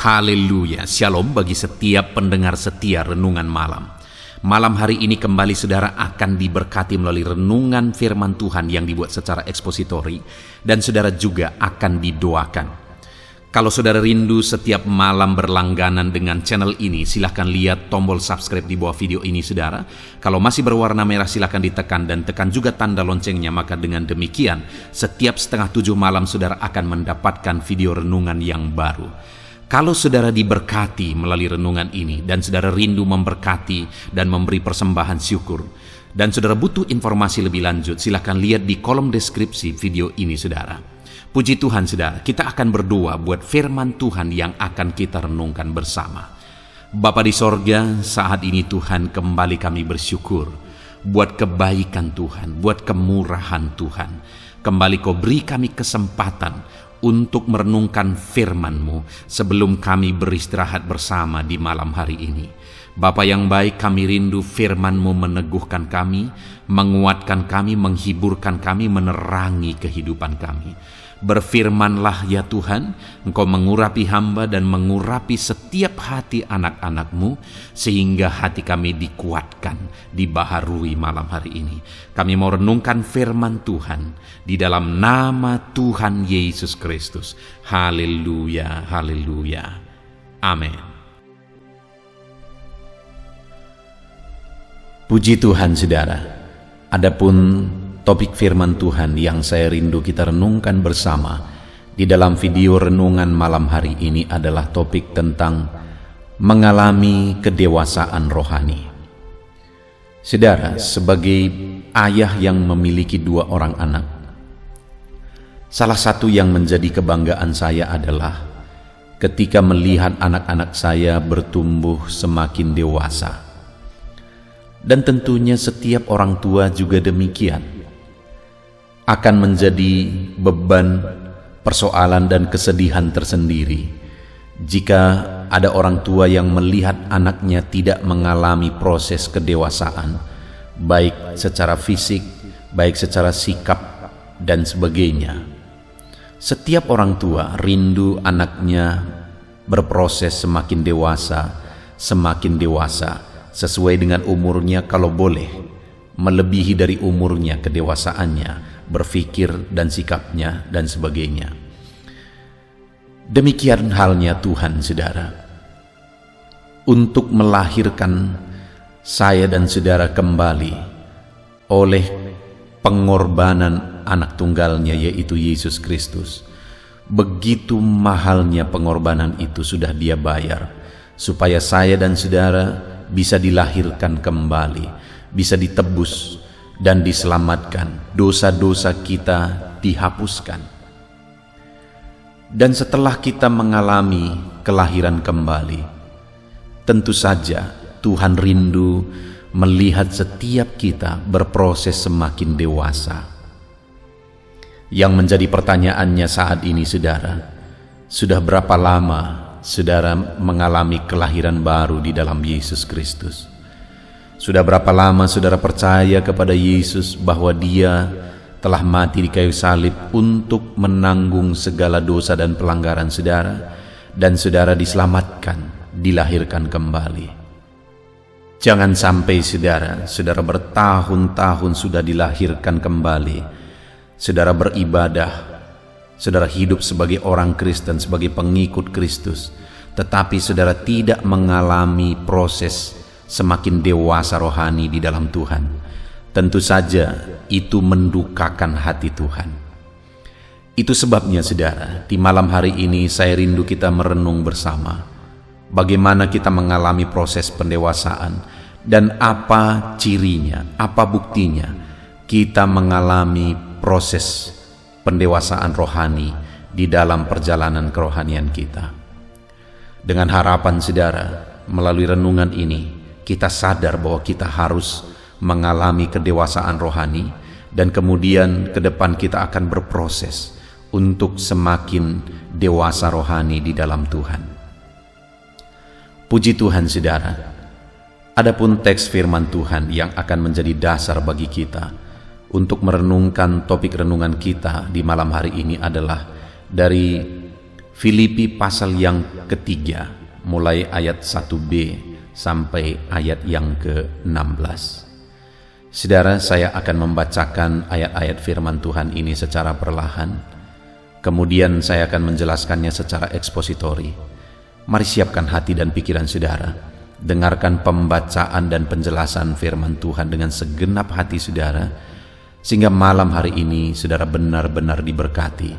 Haleluya, shalom bagi setiap pendengar setia Renungan Malam. Malam hari ini kembali saudara akan diberkati melalui renungan firman Tuhan yang dibuat secara ekspositori, dan saudara juga akan didoakan. Kalau saudara rindu setiap malam berlangganan dengan channel ini, silahkan lihat tombol subscribe di bawah video ini saudara. Kalau masih berwarna merah silahkan ditekan dan tekan juga tanda loncengnya, maka dengan demikian setiap 6:30 malam saudara akan mendapatkan video renungan yang baru. Kalau saudara diberkati melalui renungan ini dan saudara rindu memberkati dan memberi persembahan syukur, dan saudara butuh informasi lebih lanjut, silakan lihat di kolom deskripsi video ini saudara. Puji Tuhan saudara, kita akan berdoa buat firman Tuhan yang akan kita renungkan bersama. Bapa di sorga, saat ini Tuhan kembali kami bersyukur buat kebaikan Tuhan, buat kemurahan Tuhan. Kembali Kau beri kami kesempatan untuk merenungkan firman-Mu sebelum kami beristirahat bersama di malam hari ini. Bapa yang baik, kami rindu firman-Mu meneguhkan kami, menguatkan kami, menghiburkan kami, menerangi kehidupan kami. Berfirmanlah ya Tuhan, Engkau mengurapi hamba dan mengurapi setiap hati anak-anak-Mu, sehingga hati kami dikuatkan, dibaharui malam hari ini. Kami mau renungkan firman Tuhan di dalam nama Tuhan Yesus Kristus. Haleluya, haleluya. Amin. Puji Tuhan saudara. Adapun topik firman Tuhan yang saya rindu kita renungkan bersama di dalam video renungan malam hari ini adalah topik tentang mengalami kedewasaan rohani. Saudara, sebagai ayah yang memiliki 2 orang anak, salah satu yang menjadi kebanggaan saya adalah ketika melihat anak-anak saya bertumbuh semakin dewasa. Dan tentunya setiap orang tua juga demikian. Akan menjadi beban, persoalan dan kesedihan tersendiri jika ada orang tua yang melihat anaknya tidak mengalami proses kedewasaan, baik secara fisik, baik secara sikap dan sebagainya. Setiap orang tua rindu anaknya berproses semakin dewasa, sesuai dengan umurnya, kalau boleh melebihi dari umurnya kedewasaannya, berpikir dan sikapnya dan sebagainya. Demikian halnya Tuhan saudara, untuk melahirkan saya dan saudara kembali oleh pengorbanan anak tunggalnya, yaitu Yesus Kristus. Begitu mahalnya pengorbanan itu sudah Dia bayar, supaya saya dan saudara bisa dilahirkan kembali, bisa ditebus dan diselamatkan, dosa-dosa kita dihapuskan. Dan setelah kita mengalami kelahiran kembali, tentu saja Tuhan rindu melihat setiap kita berproses semakin dewasa. Yang menjadi pertanyaannya saat ini saudara, sudah berapa lama saudara mengalami kelahiran baru di dalam Yesus Kristus? Sudah berapa lama saudara percaya kepada Yesus bahwa Dia telah mati di kayu salib untuk menanggung segala dosa dan pelanggaran saudara, dan saudara diselamatkan, dilahirkan kembali? Jangan sampai saudara bertahun-tahun sudah dilahirkan kembali, saudara beribadah, saudara hidup sebagai orang Kristen, sebagai pengikut Kristus, tetapi saudara tidak mengalami proses semakin dewasa rohani di dalam Tuhan. Tentu saja itu mendukakan hati Tuhan. Itu sebabnya saudara, di malam hari ini saya rindu kita merenung bersama bagaimana kita mengalami proses pendewasaan dan apa cirinya, apa buktinya kita mengalami proses pendewasaan rohani di dalam perjalanan kerohanian kita. Dengan harapan saudara, melalui renungan ini kita sadar bahwa kita harus mengalami kedewasaan rohani, dan kemudian ke depan kita akan berproses untuk semakin dewasa rohani di dalam Tuhan. Puji Tuhan saudara. Adapun teks firman Tuhan yang akan menjadi dasar bagi kita untuk merenungkan topik renungan kita di malam hari ini adalah dari Filipi pasal yang ketiga, mulai ayat 1b sampai ayat yang ke-16. Saudara, saya akan membacakan ayat-ayat firman Tuhan ini secara perlahan. Kemudian saya akan menjelaskannya secara ekspositori. Mari siapkan hati dan pikiran saudara. Dengarkan pembacaan dan penjelasan firman Tuhan dengan segenap hati saudara, sehingga malam hari ini saudara benar-benar diberkati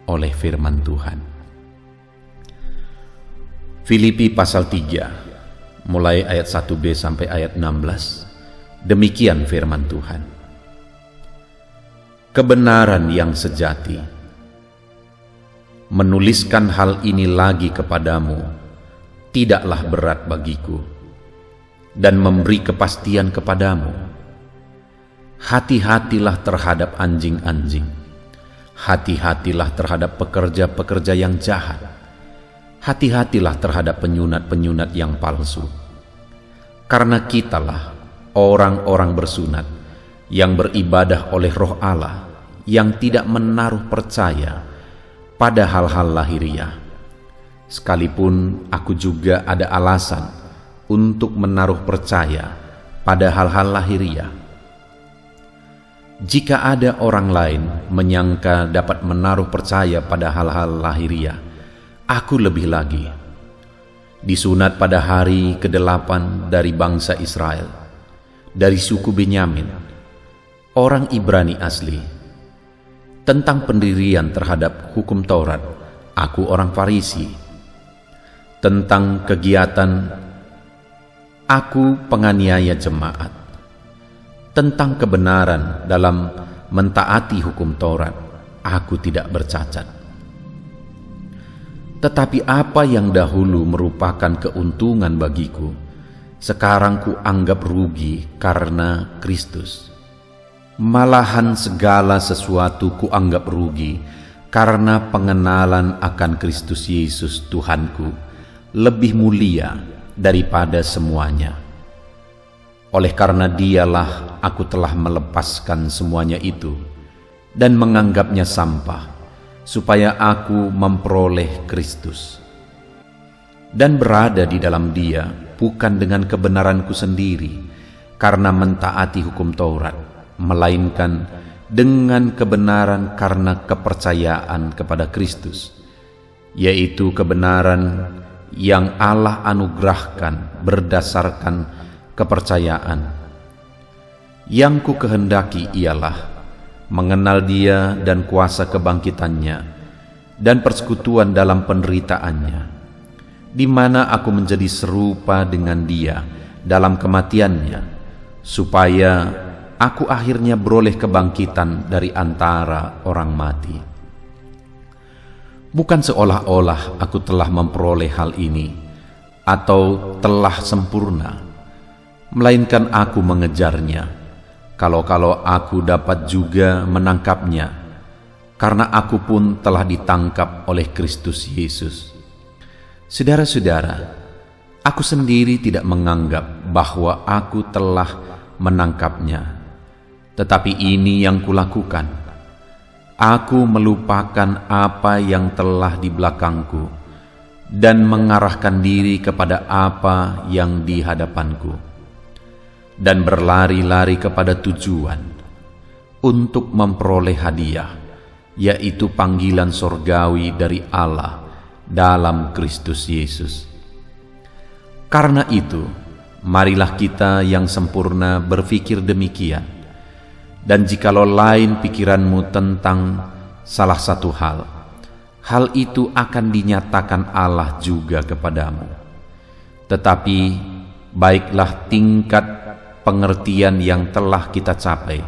oleh firman Tuhan. Filipi pasal 3, mulai ayat 1b sampai ayat 16. Demikian firman Tuhan. Kebenaran yang sejati. Menuliskan hal ini lagi kepadamu tidaklah berat bagiku, dan memberi kepastian kepadamu. Hati-hatilah terhadap anjing-anjing. Hati-hatilah terhadap pekerja-pekerja yang jahat. Hati-hatilah terhadap penyunat-penyunat yang palsu. Karena kitalah orang-orang bersunat yang beribadah oleh Roh Allah, yang tidak menaruh percaya pada hal-hal lahiriah. Sekalipun aku juga ada alasan untuk menaruh percaya pada hal-hal lahiriah. Jika ada orang lain menyangka dapat menaruh percaya pada hal-hal lahiriah, aku lebih lagi. Disunat pada hari ke-8 dari bangsa Israel, dari suku Benyamin, orang Ibrani asli. Tentang pendirian terhadap hukum Taurat, aku orang Farisi. Tentang kegiatan, aku penganiaya jemaat. Tentang kebenaran dalam mentaati hukum Taurat, aku tidak bercacat. Tetapi apa yang dahulu merupakan keuntungan bagiku, sekarang ku anggap rugi karena Kristus. Malahan segala sesuatu ku anggap rugi karena pengenalan akan Kristus Yesus Tuhanku lebih mulia daripada semuanya. Oleh karena dialah aku telah melepaskan semuanya itu dan menganggapnya sampah, supaya aku memperoleh Kristus dan berada di dalam Dia, bukan dengan kebenaranku sendiri karena mentaati hukum Taurat, melainkan dengan kebenaran karena kepercayaan kepada Kristus, yaitu kebenaran yang Allah anugerahkan berdasarkan kepercayaan. Yang ku kehendaki ialah mengenal Dia dan kuasa kebangkitannya dan persekutuan dalam penderitaannya, di mana aku menjadi serupa dengan Dia dalam kematiannya, supaya aku akhirnya beroleh kebangkitan dari antara orang mati. Bukan seolah-olah aku telah memperoleh hal ini atau telah sempurna, melainkan aku mengejarnya, kalau-kalau aku dapat juga menangkapnya, karena aku pun telah ditangkap oleh Kristus Yesus. Saudara-saudara, aku sendiri tidak menganggap bahwa aku telah menangkapnya, tetapi ini yang kulakukan. Aku melupakan apa yang telah di belakangku dan mengarahkan diri kepada apa yang di hadapanku, dan berlari-lari kepada tujuan untuk memperoleh hadiah, yaitu panggilan sorgawi dari Allah dalam Kristus Yesus. Karena itu, marilah kita yang sempurna berpikir demikian. Dan jikalau lain pikiranmu tentang salah satu hal itu akan dinyatakan Allah juga kepadamu. Tetapi baiklah tingkat pengertian yang telah kita capai,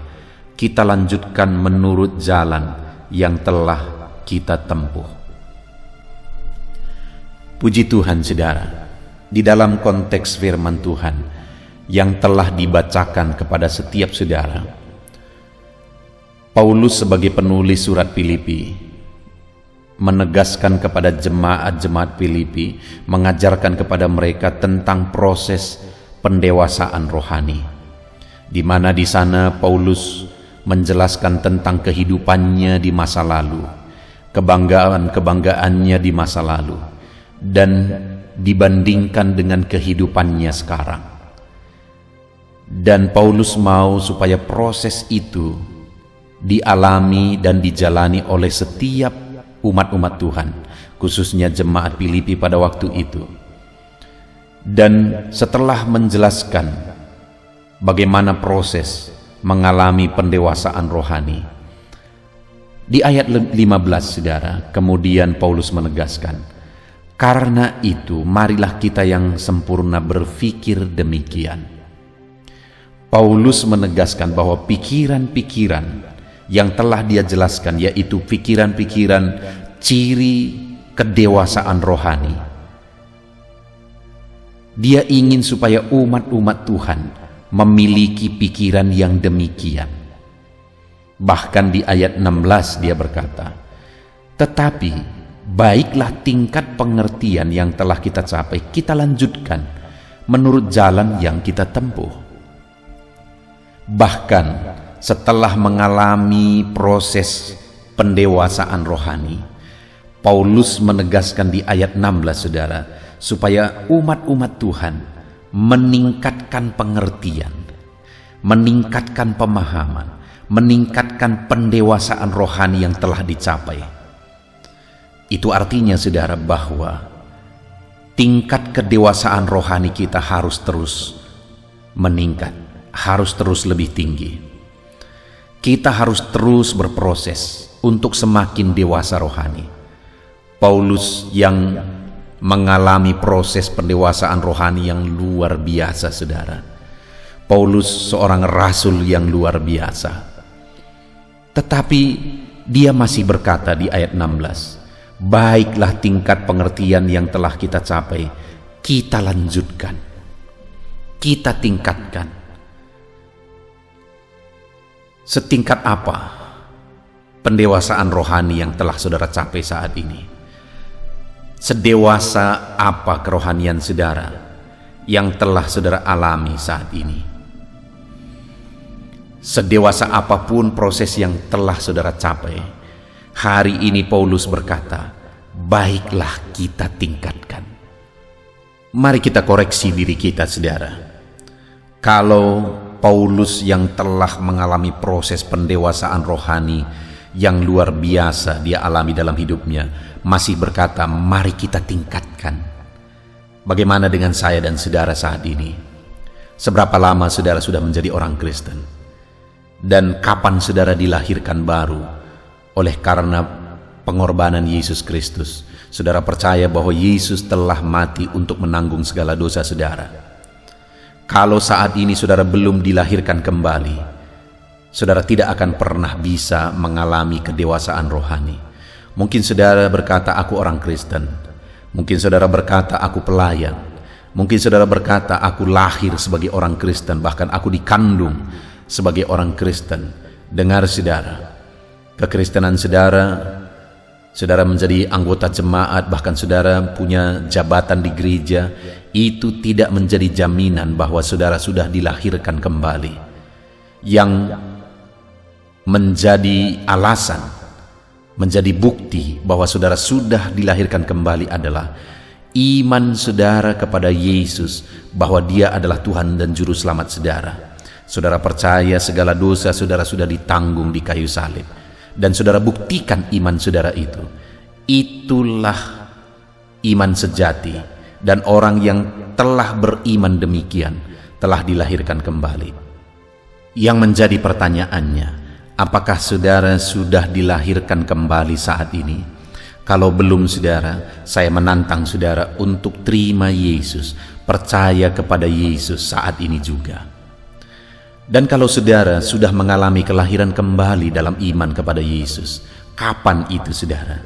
kita lanjutkan menurut jalan yang telah kita tempuh. Puji Tuhan, saudara, di dalam konteks firman Tuhan yang telah dibacakan kepada setiap saudara, Paulus sebagai penulis surat Filipi menegaskan kepada jemaat-jemaat Filipi, mengajarkan kepada mereka tentang proses pendewasaan rohani, di mana di sana Paulus menjelaskan tentang kehidupannya di masa lalu, kebanggaan-kebanggaannya di masa lalu dan dibandingkan dengan kehidupannya sekarang. Dan Paulus mau supaya proses itu dialami dan dijalani oleh setiap umat-umat Tuhan, khususnya jemaat Filipi pada waktu itu. Dan setelah menjelaskan bagaimana proses mengalami pendewasaan rohani, di ayat 15 saudara, kemudian Paulus menegaskan, karena itu marilah kita yang sempurna berpikir demikian. Paulus menegaskan bahwa pikiran-pikiran yang telah dia jelaskan, yaitu pikiran-pikiran ciri kedewasaan rohani, dia ingin supaya umat-umat Tuhan memiliki pikiran yang demikian. Bahkan di ayat 16 dia berkata, tetapi baiklah tingkat pengertian yang telah kita capai, kita lanjutkan menurut jalan yang kita tempuh. Bahkan setelah mengalami proses pendewasaan rohani, Paulus menegaskan di ayat 16 saudara, supaya umat-umat Tuhan meningkatkan pengertian, meningkatkan pemahaman, meningkatkan pendewasaan rohani yang telah dicapai. Itu artinya saudara bahwa tingkat kedewasaan rohani kita harus terus meningkat, harus terus lebih tinggi. Kita harus terus berproses untuk semakin dewasa rohani. Paulus yang mengalami proses pendewasaan rohani yang luar biasa saudara. Paulus seorang rasul yang luar biasa. Tetapi dia masih berkata di ayat 16, baiklah tingkat pengertian yang telah kita capai, kita lanjutkan, kita tingkatkan. Setingkat apa pendewasaan rohani yang telah saudara capai saat ini? Sedewasa apa kerohanian saudara yang telah saudara alami saat ini? Sedewasa apapun proses yang telah saudara capai, hari ini Paulus berkata, baiklah kita tingkatkan. Mari kita koreksi diri kita saudara. Kalau Paulus yang telah mengalami proses pendewasaan rohani yang luar biasa dia alami dalam hidupnya, masih berkata, mari kita tingkatkan. Bagaimana dengan saya dan saudara saat ini? Seberapa lama saudara sudah menjadi orang Kristen? Dan kapan saudara dilahirkan baru oleh karena pengorbanan Yesus Kristus? Saudara percaya bahwa Yesus telah mati untuk menanggung segala dosa saudara. Kalau saat ini saudara belum dilahirkan kembali, saudara tidak akan pernah bisa mengalami kedewasaan rohani. Mungkin saudara berkata, aku orang Kristen. Mungkin saudara berkata, aku pelayan. Mungkin saudara berkata, aku lahir sebagai orang Kristen, bahkan aku dikandung sebagai orang Kristen. Dengar saudara, kekristenan saudara, saudara menjadi anggota jemaat, bahkan saudara punya jabatan di gereja, itu tidak menjadi jaminan bahwa saudara sudah dilahirkan kembali. Yang menjadi alasan, menjadi bukti bahwa saudara sudah dilahirkan kembali adalah iman saudara kepada Yesus, bahwa Dia adalah Tuhan dan Juru Selamat saudara. Saudara percaya segala dosa saudara sudah ditanggung di kayu salib, dan saudara buktikan iman saudara itu. Itulah iman sejati, dan orang yang telah beriman demikian telah dilahirkan kembali. Yang menjadi pertanyaannya, apakah saudara sudah dilahirkan kembali saat ini? Kalau belum saudara, saya menantang saudara untuk terima Yesus, percaya kepada Yesus saat ini juga. Dan kalau saudara sudah mengalami kelahiran kembali dalam iman kepada Yesus, kapan itu saudara?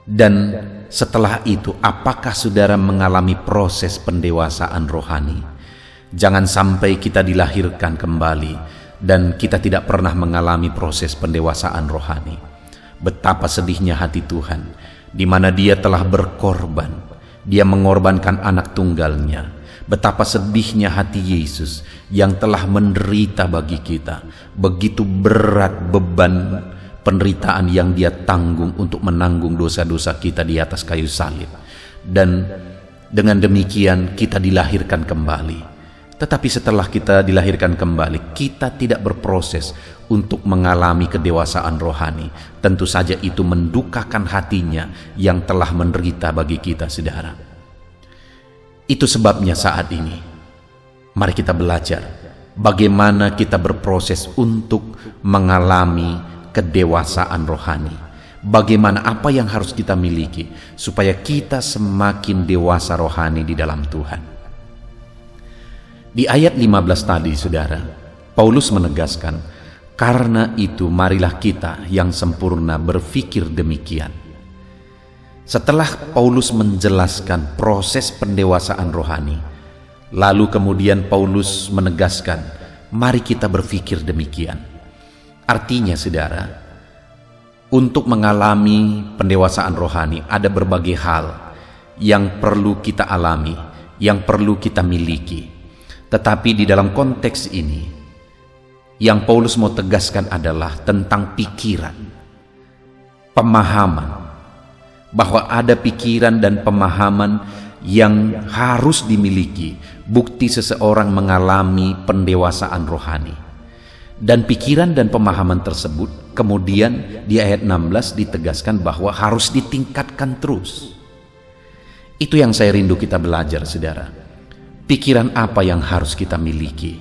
Dan setelah itu, apakah saudara mengalami proses pendewasaan rohani? Jangan sampai kita dilahirkan kembali dan kita tidak pernah mengalami proses pendewasaan rohani. Betapa sedihnya hati Tuhan, di mana Dia telah berkorban. Dia mengorbankan anak tunggalnya. Betapa sedihnya hati Yesus yang telah menderita bagi kita. Begitu berat beban penderitaan yang dia tanggung untuk menanggung dosa-dosa kita di atas kayu salib. Dan dengan demikian kita dilahirkan kembali. Tetapi setelah kita dilahirkan kembali, kita tidak berproses untuk mengalami kedewasaan rohani. Tentu saja itu mendukakan hatinya yang telah menderita bagi kita, saudara. Itu sebabnya saat ini, mari kita belajar bagaimana kita berproses untuk mengalami kedewasaan rohani. Bagaimana apa yang harus kita miliki supaya kita semakin dewasa rohani di dalam Tuhan. Di ayat 15 tadi, saudara, Paulus menegaskan, karena itu marilah kita yang sempurna berpikir demikian. Setelah Paulus menjelaskan proses pendewasaan rohani, lalu kemudian Paulus menegaskan, mari kita berpikir demikian. Artinya, saudara, untuk mengalami pendewasaan rohani ada berbagai hal yang perlu kita alami, yang perlu kita miliki. Tetapi di dalam konteks ini, yang Paulus mau tegaskan adalah tentang pikiran, pemahaman, bahwa ada pikiran dan pemahaman yang harus dimiliki, bukti seseorang mengalami pendewasaan rohani. Dan pikiran dan pemahaman tersebut kemudian di ayat 16 ditegaskan bahwa harus ditingkatkan terus. Itu yang saya rindu kita belajar, saudara. Pikiran apa yang harus kita miliki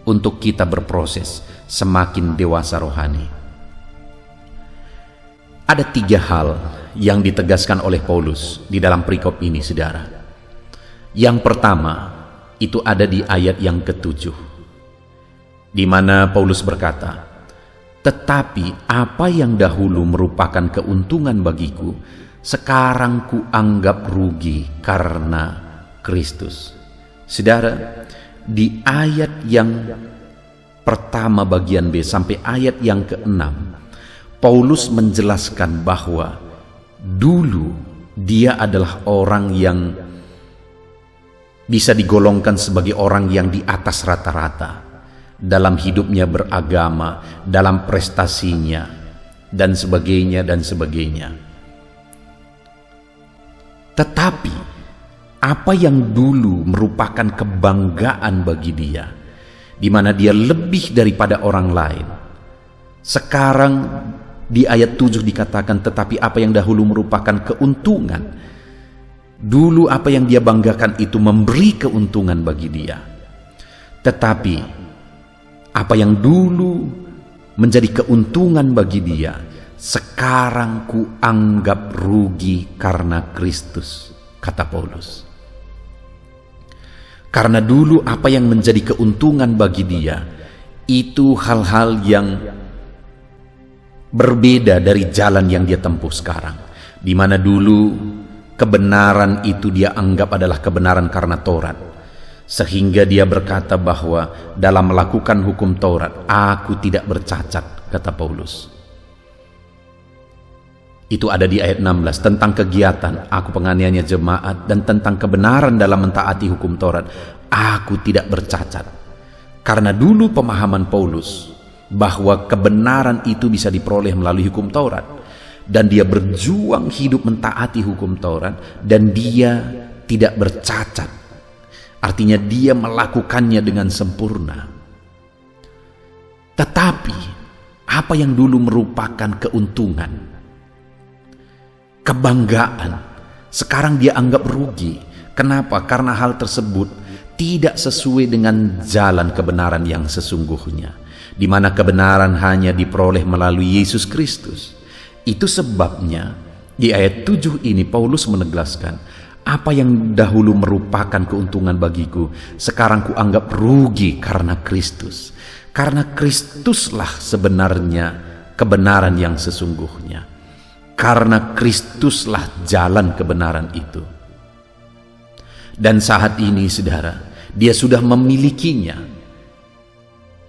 untuk kita berproses semakin dewasa rohani? Ada 3 hal yang ditegaskan oleh Paulus di dalam perikop ini, saudara. Yang pertama, itu ada di ayat yang ke-7, di mana Paulus berkata, tetapi apa yang dahulu merupakan keuntungan bagiku, sekarang kuanggap rugi karena Kristus. Saudara, di ayat yang pertama bagian B sampai ayat yang ke-6, Paulus menjelaskan bahwa dulu dia adalah orang yang bisa digolongkan sebagai orang yang di atas rata-rata dalam hidupnya beragama, dalam prestasinya, dan sebagainya dan sebagainya. Tetapi apa yang dulu merupakan kebanggaan bagi dia, di mana dia lebih daripada orang lain, sekarang di ayat 7 dikatakan, tetapi apa yang dahulu merupakan keuntungan, dulu apa yang dia banggakan itu memberi keuntungan bagi dia. Tetapi apa yang dulu menjadi keuntungan bagi dia, sekarang kuanggap rugi karena Kristus, kata Paulus. Karena dulu apa yang menjadi keuntungan bagi dia itu hal-hal yang berbeda dari jalan yang dia tempuh sekarang. Di mana dulu kebenaran itu dia anggap adalah kebenaran karena Taurat. Sehingga dia berkata bahwa dalam melakukan hukum Taurat, aku tidak bercacat, kata Paulus. Itu ada di ayat 16 tentang kegiatan, aku penganiaya jemaat, dan tentang kebenaran dalam mentaati hukum Taurat, aku tidak bercacat. Karena dulu pemahaman Paulus bahwa kebenaran itu bisa diperoleh melalui hukum Taurat, dan dia berjuang hidup mentaati hukum Taurat, dan dia tidak bercacat. Artinya dia melakukannya dengan sempurna. Tetapi apa yang dulu merupakan keuntungan, kebanggaan, sekarang dia anggap rugi. Kenapa? Karena hal tersebut tidak sesuai dengan jalan kebenaran yang sesungguhnya, di mana kebenaran hanya diperoleh melalui Yesus Kristus. Itu sebabnya di ayat 7 ini Paulus menegaskan, apa yang dahulu merupakan keuntungan bagiku, sekarang kuanggap rugi karena Kristus. Karena Kristuslah sebenarnya kebenaran yang sesungguhnya. Karena Kristuslah jalan kebenaran itu. Dan saat ini, saudara, dia sudah memilikinya.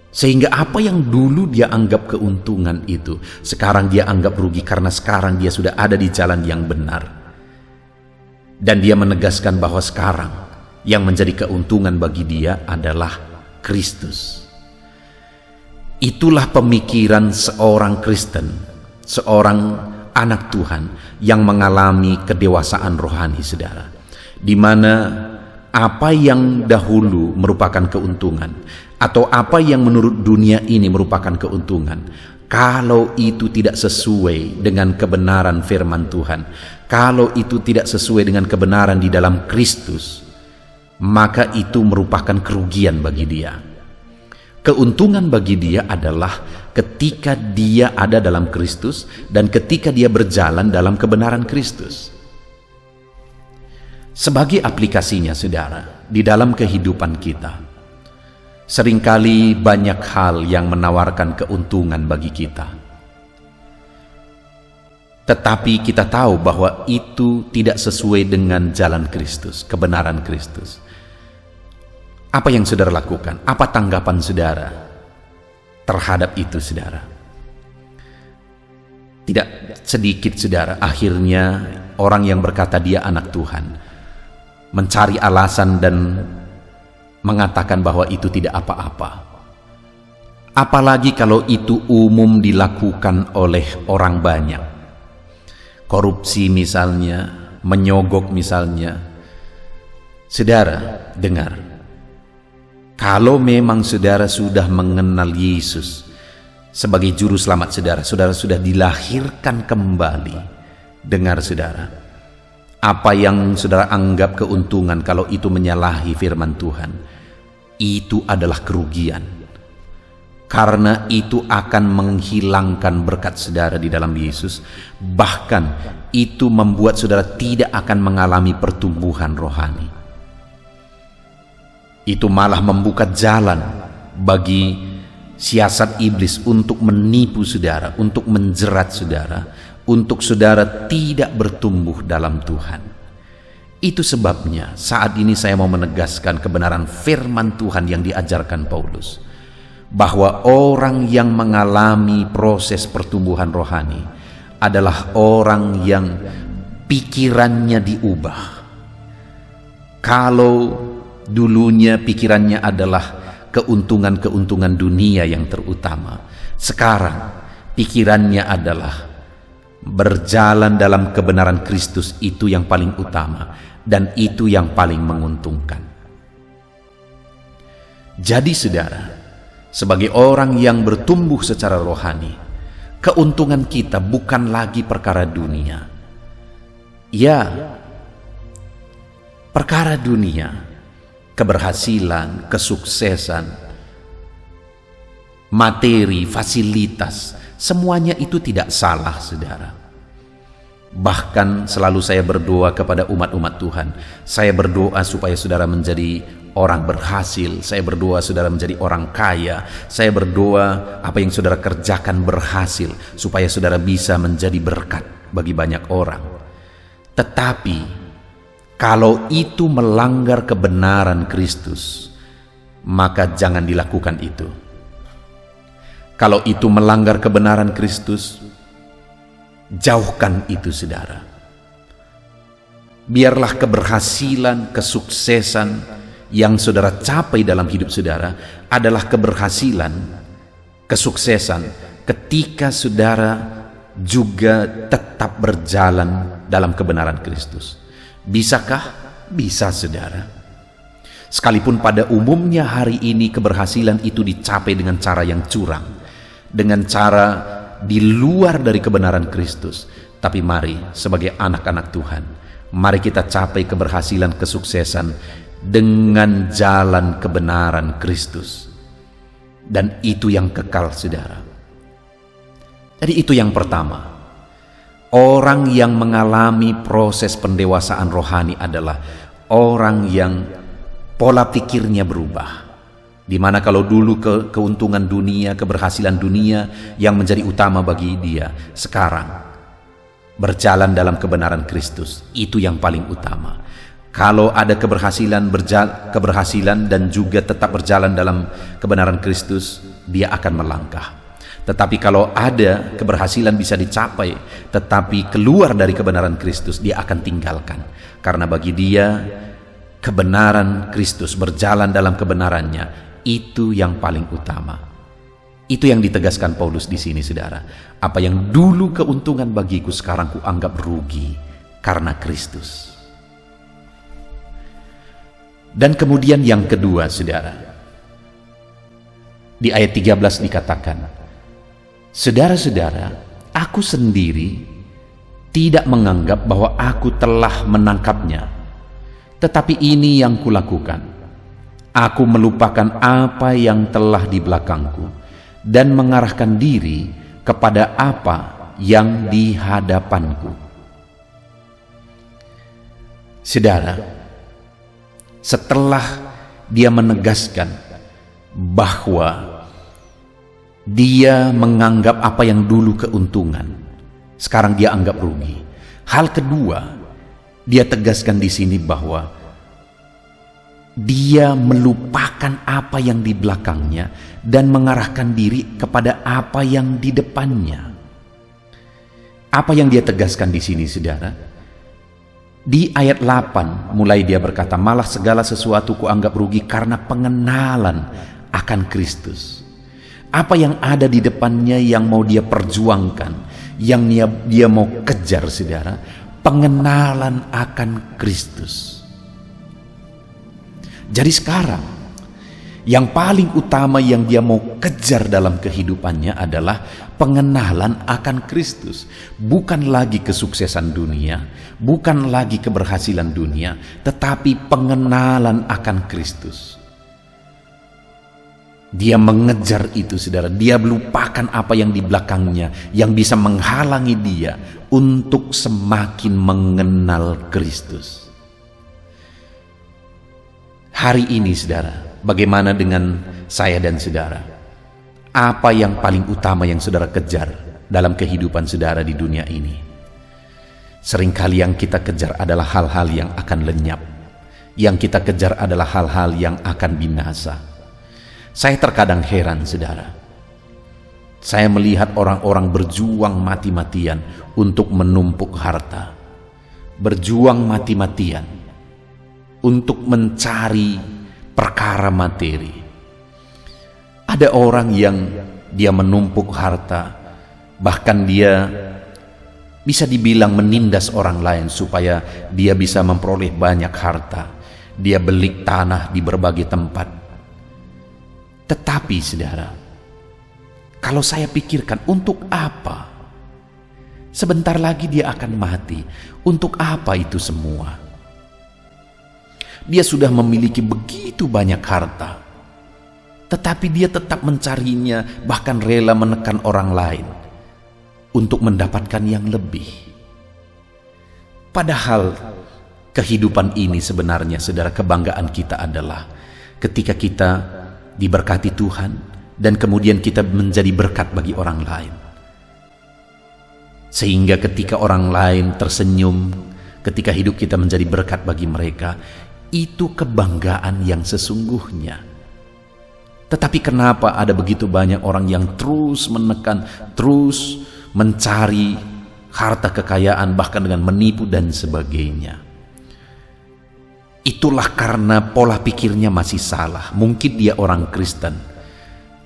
Sehingga apa yang dulu dia anggap keuntungan itu, sekarang dia anggap rugi karena sekarang dia sudah ada di jalan yang benar. Dan dia menegaskan bahwa sekarang yang menjadi keuntungan bagi dia adalah Kristus. Itulah pemikiran seorang Kristen seorang anak Tuhan yang mengalami kedewasaan rohani, saudara, di mana apa yang dahulu merupakan keuntungan atau apa yang menurut dunia ini merupakan keuntungan, kalau itu tidak sesuai dengan kebenaran firman Tuhan, kalau itu tidak sesuai dengan kebenaran di dalam Kristus, maka itu merupakan kerugian bagi dia. Keuntungan bagi dia adalah ketika dia ada dalam Kristus dan ketika dia berjalan dalam kebenaran Kristus. Sebagai aplikasinya, saudara, di dalam kehidupan kita, seringkali banyak hal yang menawarkan keuntungan bagi kita. Tetapi kita tahu bahwa itu tidak sesuai dengan jalan Kristus, kebenaran Kristus. Apa yang saudara lakukan? Apa tanggapan saudara terhadap itu, saudara? Tidak sedikit, saudara, akhirnya orang yang berkata dia anak Tuhan mencari alasan dan mengatakan bahwa itu tidak apa-apa. Apalagi kalau itu umum dilakukan oleh orang banyak. Korupsi misalnya, menyogok misalnya. Saudara, dengar. Kalau memang saudara sudah mengenal Yesus sebagai juru selamat saudara, saudara sudah dilahirkan kembali. Dengar, saudara, apa yang saudara anggap keuntungan kalau itu menyalahi firman Tuhan, itu adalah kerugian. Karena itu akan menghilangkan berkat saudara di dalam Yesus. Bahkan itu membuat saudara tidak akan mengalami pertumbuhan rohani. Itu malah membuka jalan bagi siasat iblis untuk menipu saudara, untuk menjerat saudara, untuk saudara tidak bertumbuh dalam Tuhan. Itu sebabnya saat ini saya mau menegaskan kebenaran firman Tuhan yang diajarkan Paulus, bahwa orang yang mengalami proses pertumbuhan rohani adalah orang yang pikirannya diubah. Kalau dulunya pikirannya adalah keuntungan-keuntungan dunia yang terutama, sekarang pikirannya adalah berjalan dalam kebenaran Kristus, itu yang paling utama dan itu yang paling menguntungkan. Jadi saudara, sebagai orang yang bertumbuh secara rohani, keuntungan kita bukan lagi perkara dunia. Ya, perkara dunia, keberhasilan, kesuksesan, materi, fasilitas, semuanya itu tidak salah, saudara. Bahkan selalu saya berdoa kepada umat-umat Tuhan. Saya berdoa supaya saudara menjadi orang berhasil. Saya berdoa saudara menjadi orang kaya. Saya berdoa apa yang saudara kerjakan berhasil, supaya saudara bisa menjadi berkat bagi banyak orang. Tetapi kalau itu melanggar kebenaran Kristus, maka jangan dilakukan itu. Kalau itu melanggar kebenaran Kristus, jauhkan itu, saudara. Biarlah keberhasilan, kesuksesan yang saudara capai dalam hidup saudara adalah keberhasilan, kesuksesan ketika saudara juga tetap berjalan dalam kebenaran Kristus. Bisakah? Bisa, saudara. Sekalipun pada umumnya hari ini keberhasilan itu dicapai dengan cara yang curang, dengan cara di luar dari kebenaran Kristus. Tapi mari sebagai anak-anak Tuhan, mari kita capai keberhasilan, kesuksesan dengan jalan kebenaran Kristus. Dan itu yang kekal, saudara. Jadi itu yang pertama. Orang yang mengalami proses pendewasaan rohani adalah orang yang pola pikirnya berubah. Dimana kalau dulu keuntungan dunia, keberhasilan dunia yang menjadi utama bagi dia, sekarang berjalan dalam kebenaran Kristus, itu yang paling utama. Kalau ada keberhasilan dan juga tetap berjalan dalam kebenaran Kristus, dia akan melangkah. Tetapi kalau ada keberhasilan bisa dicapai, tetapi keluar dari kebenaran Kristus, dia akan tinggalkan. Karena bagi dia, kebenaran Kristus, berjalan dalam kebenarannya, itu yang paling utama. Itu yang ditegaskan Paulus di sini, saudara. Apa yang dulu keuntungan bagiku, sekarang kuanggap rugi karena Kristus. Dan kemudian yang kedua, saudara, di ayat 13 dikatakan, saudara-saudara, aku sendiri tidak menganggap bahwa aku telah menangkapnya, tetapi ini yang kulakukan. Aku melupakan apa yang telah di belakangku dan mengarahkan diri kepada apa yang di hadapanku. Saudara, setelah dia menegaskan bahwa dia menganggap apa yang dulu keuntungan, sekarang dia anggap rugi. Hal kedua, dia tegaskan di sini bahwa dia melupakan apa yang di belakangnya dan mengarahkan diri kepada apa yang di depannya. Apa yang dia tegaskan di sini, saudara? Di ayat 8 mulai dia berkata, malah segala sesuatu kuanggap rugi karena pengenalan akan Kristus. Apa yang ada di depannya yang mau dia perjuangkan, yang dia mau kejar, saudara, pengenalan akan Kristus. Jadi sekarang yang paling utama yang dia mau kejar dalam kehidupannya adalah pengenalan akan Kristus. Bukan lagi kesuksesan dunia, bukan lagi keberhasilan dunia, tetapi pengenalan akan Kristus. Dia mengejar itu, saudara. Dia melupakan apa yang di belakangnya yang bisa menghalangi dia untuk semakin mengenal Kristus. Hari ini, saudara, bagaimana dengan saya dan saudara? Apa yang paling utama yang saudara kejar dalam kehidupan saudara di dunia ini? Seringkali yang kita kejar adalah hal-hal yang akan lenyap. Yang kita kejar adalah hal-hal yang akan binasa. Saya terkadang heran, saudara. Saya melihat orang-orang berjuang mati-matian untuk menumpuk harta. Berjuang mati-matian untuk mencari perkara materi. Ada orang yang dia menumpuk harta, bahkan dia bisa dibilang menindas orang lain supaya dia bisa memperoleh banyak harta. Dia beli tanah di berbagai tempat. Tetapi, saudara, kalau saya pikirkan, untuk apa? Sebentar lagi dia akan mati. Untuk apa itu semua? Dia sudah memiliki begitu banyak harta, tetapi dia tetap mencarinya, bahkan rela menekan orang lain untuk mendapatkan yang lebih. Padahal kehidupan ini sebenarnya, saudara, kebanggaan kita adalah ketika kita diberkati Tuhan dan kemudian kita menjadi berkat bagi orang lain. Sehingga ketika orang lain tersenyum, ketika hidup kita menjadi berkat bagi mereka, itu kebanggaan yang sesungguhnya. Tetapi kenapa ada begitu banyak orang yang terus menekan, terus mencari harta kekayaan, bahkan dengan menipu dan sebagainya? Itulah karena pola pikirnya masih salah. Mungkin dia orang Kristen,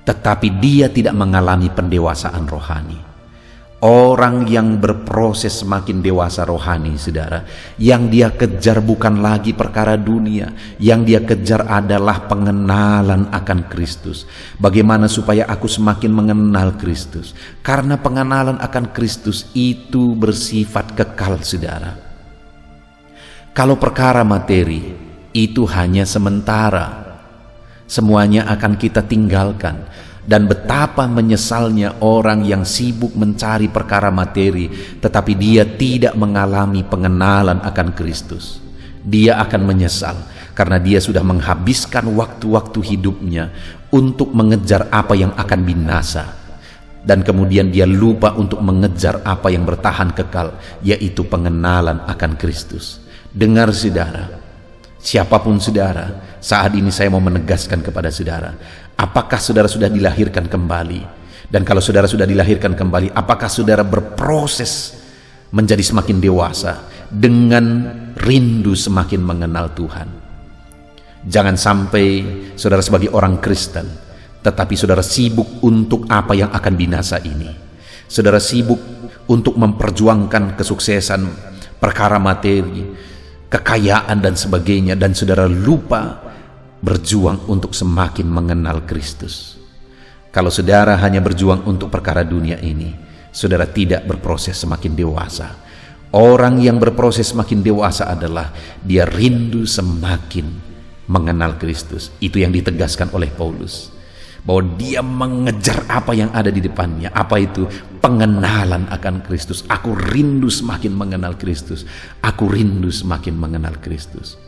tetapi dia tidak mengalami pendewasaan rohani. Orang yang berproses semakin dewasa rohani, saudara, yang dia kejar bukan lagi perkara dunia, yang dia kejar adalah pengenalan akan Kristus. Bagaimana supaya aku semakin mengenal Kristus? Karena pengenalan akan Kristus itu bersifat kekal, saudara. Kalau perkara materi itu hanya sementara, semuanya akan kita tinggalkan. Dan betapa menyesalnya orang yang sibuk mencari perkara materi, tetapi dia tidak mengalami pengenalan akan Kristus. Dia akan menyesal karena dia sudah menghabiskan waktu-waktu hidupnya untuk mengejar apa yang akan binasa. Dan kemudian dia lupa untuk mengejar apa yang bertahan kekal, yaitu pengenalan akan Kristus. Dengar, saudara, siapapun saudara, saat ini saya mau menegaskan kepada saudara, apakah saudara sudah dilahirkan kembali? Dan kalau saudara sudah dilahirkan kembali, apakah saudara berproses menjadi semakin dewasa dengan rindu semakin mengenal Tuhan? Jangan sampai saudara sebagai orang Kristen Tetapi saudara sibuk untuk apa yang akan binasa ini. Saudara sibuk untuk memperjuangkan kesuksesan, perkara materi, kekayaan dan sebagainya, dan saudara lupa berjuang untuk semakin mengenal Kristus. Kalau saudara hanya berjuang untuk perkara dunia ini, saudara tidak berproses semakin dewasa. Orang yang berproses semakin dewasa adalah dia rindu semakin mengenal Kristus. Itu yang ditegaskan oleh Paulus, bahwa dia mengejar apa yang ada di depannya. Apa itu? Pengenalan akan Kristus. Aku rindu semakin mengenal Kristus. Aku rindu semakin mengenal Kristus.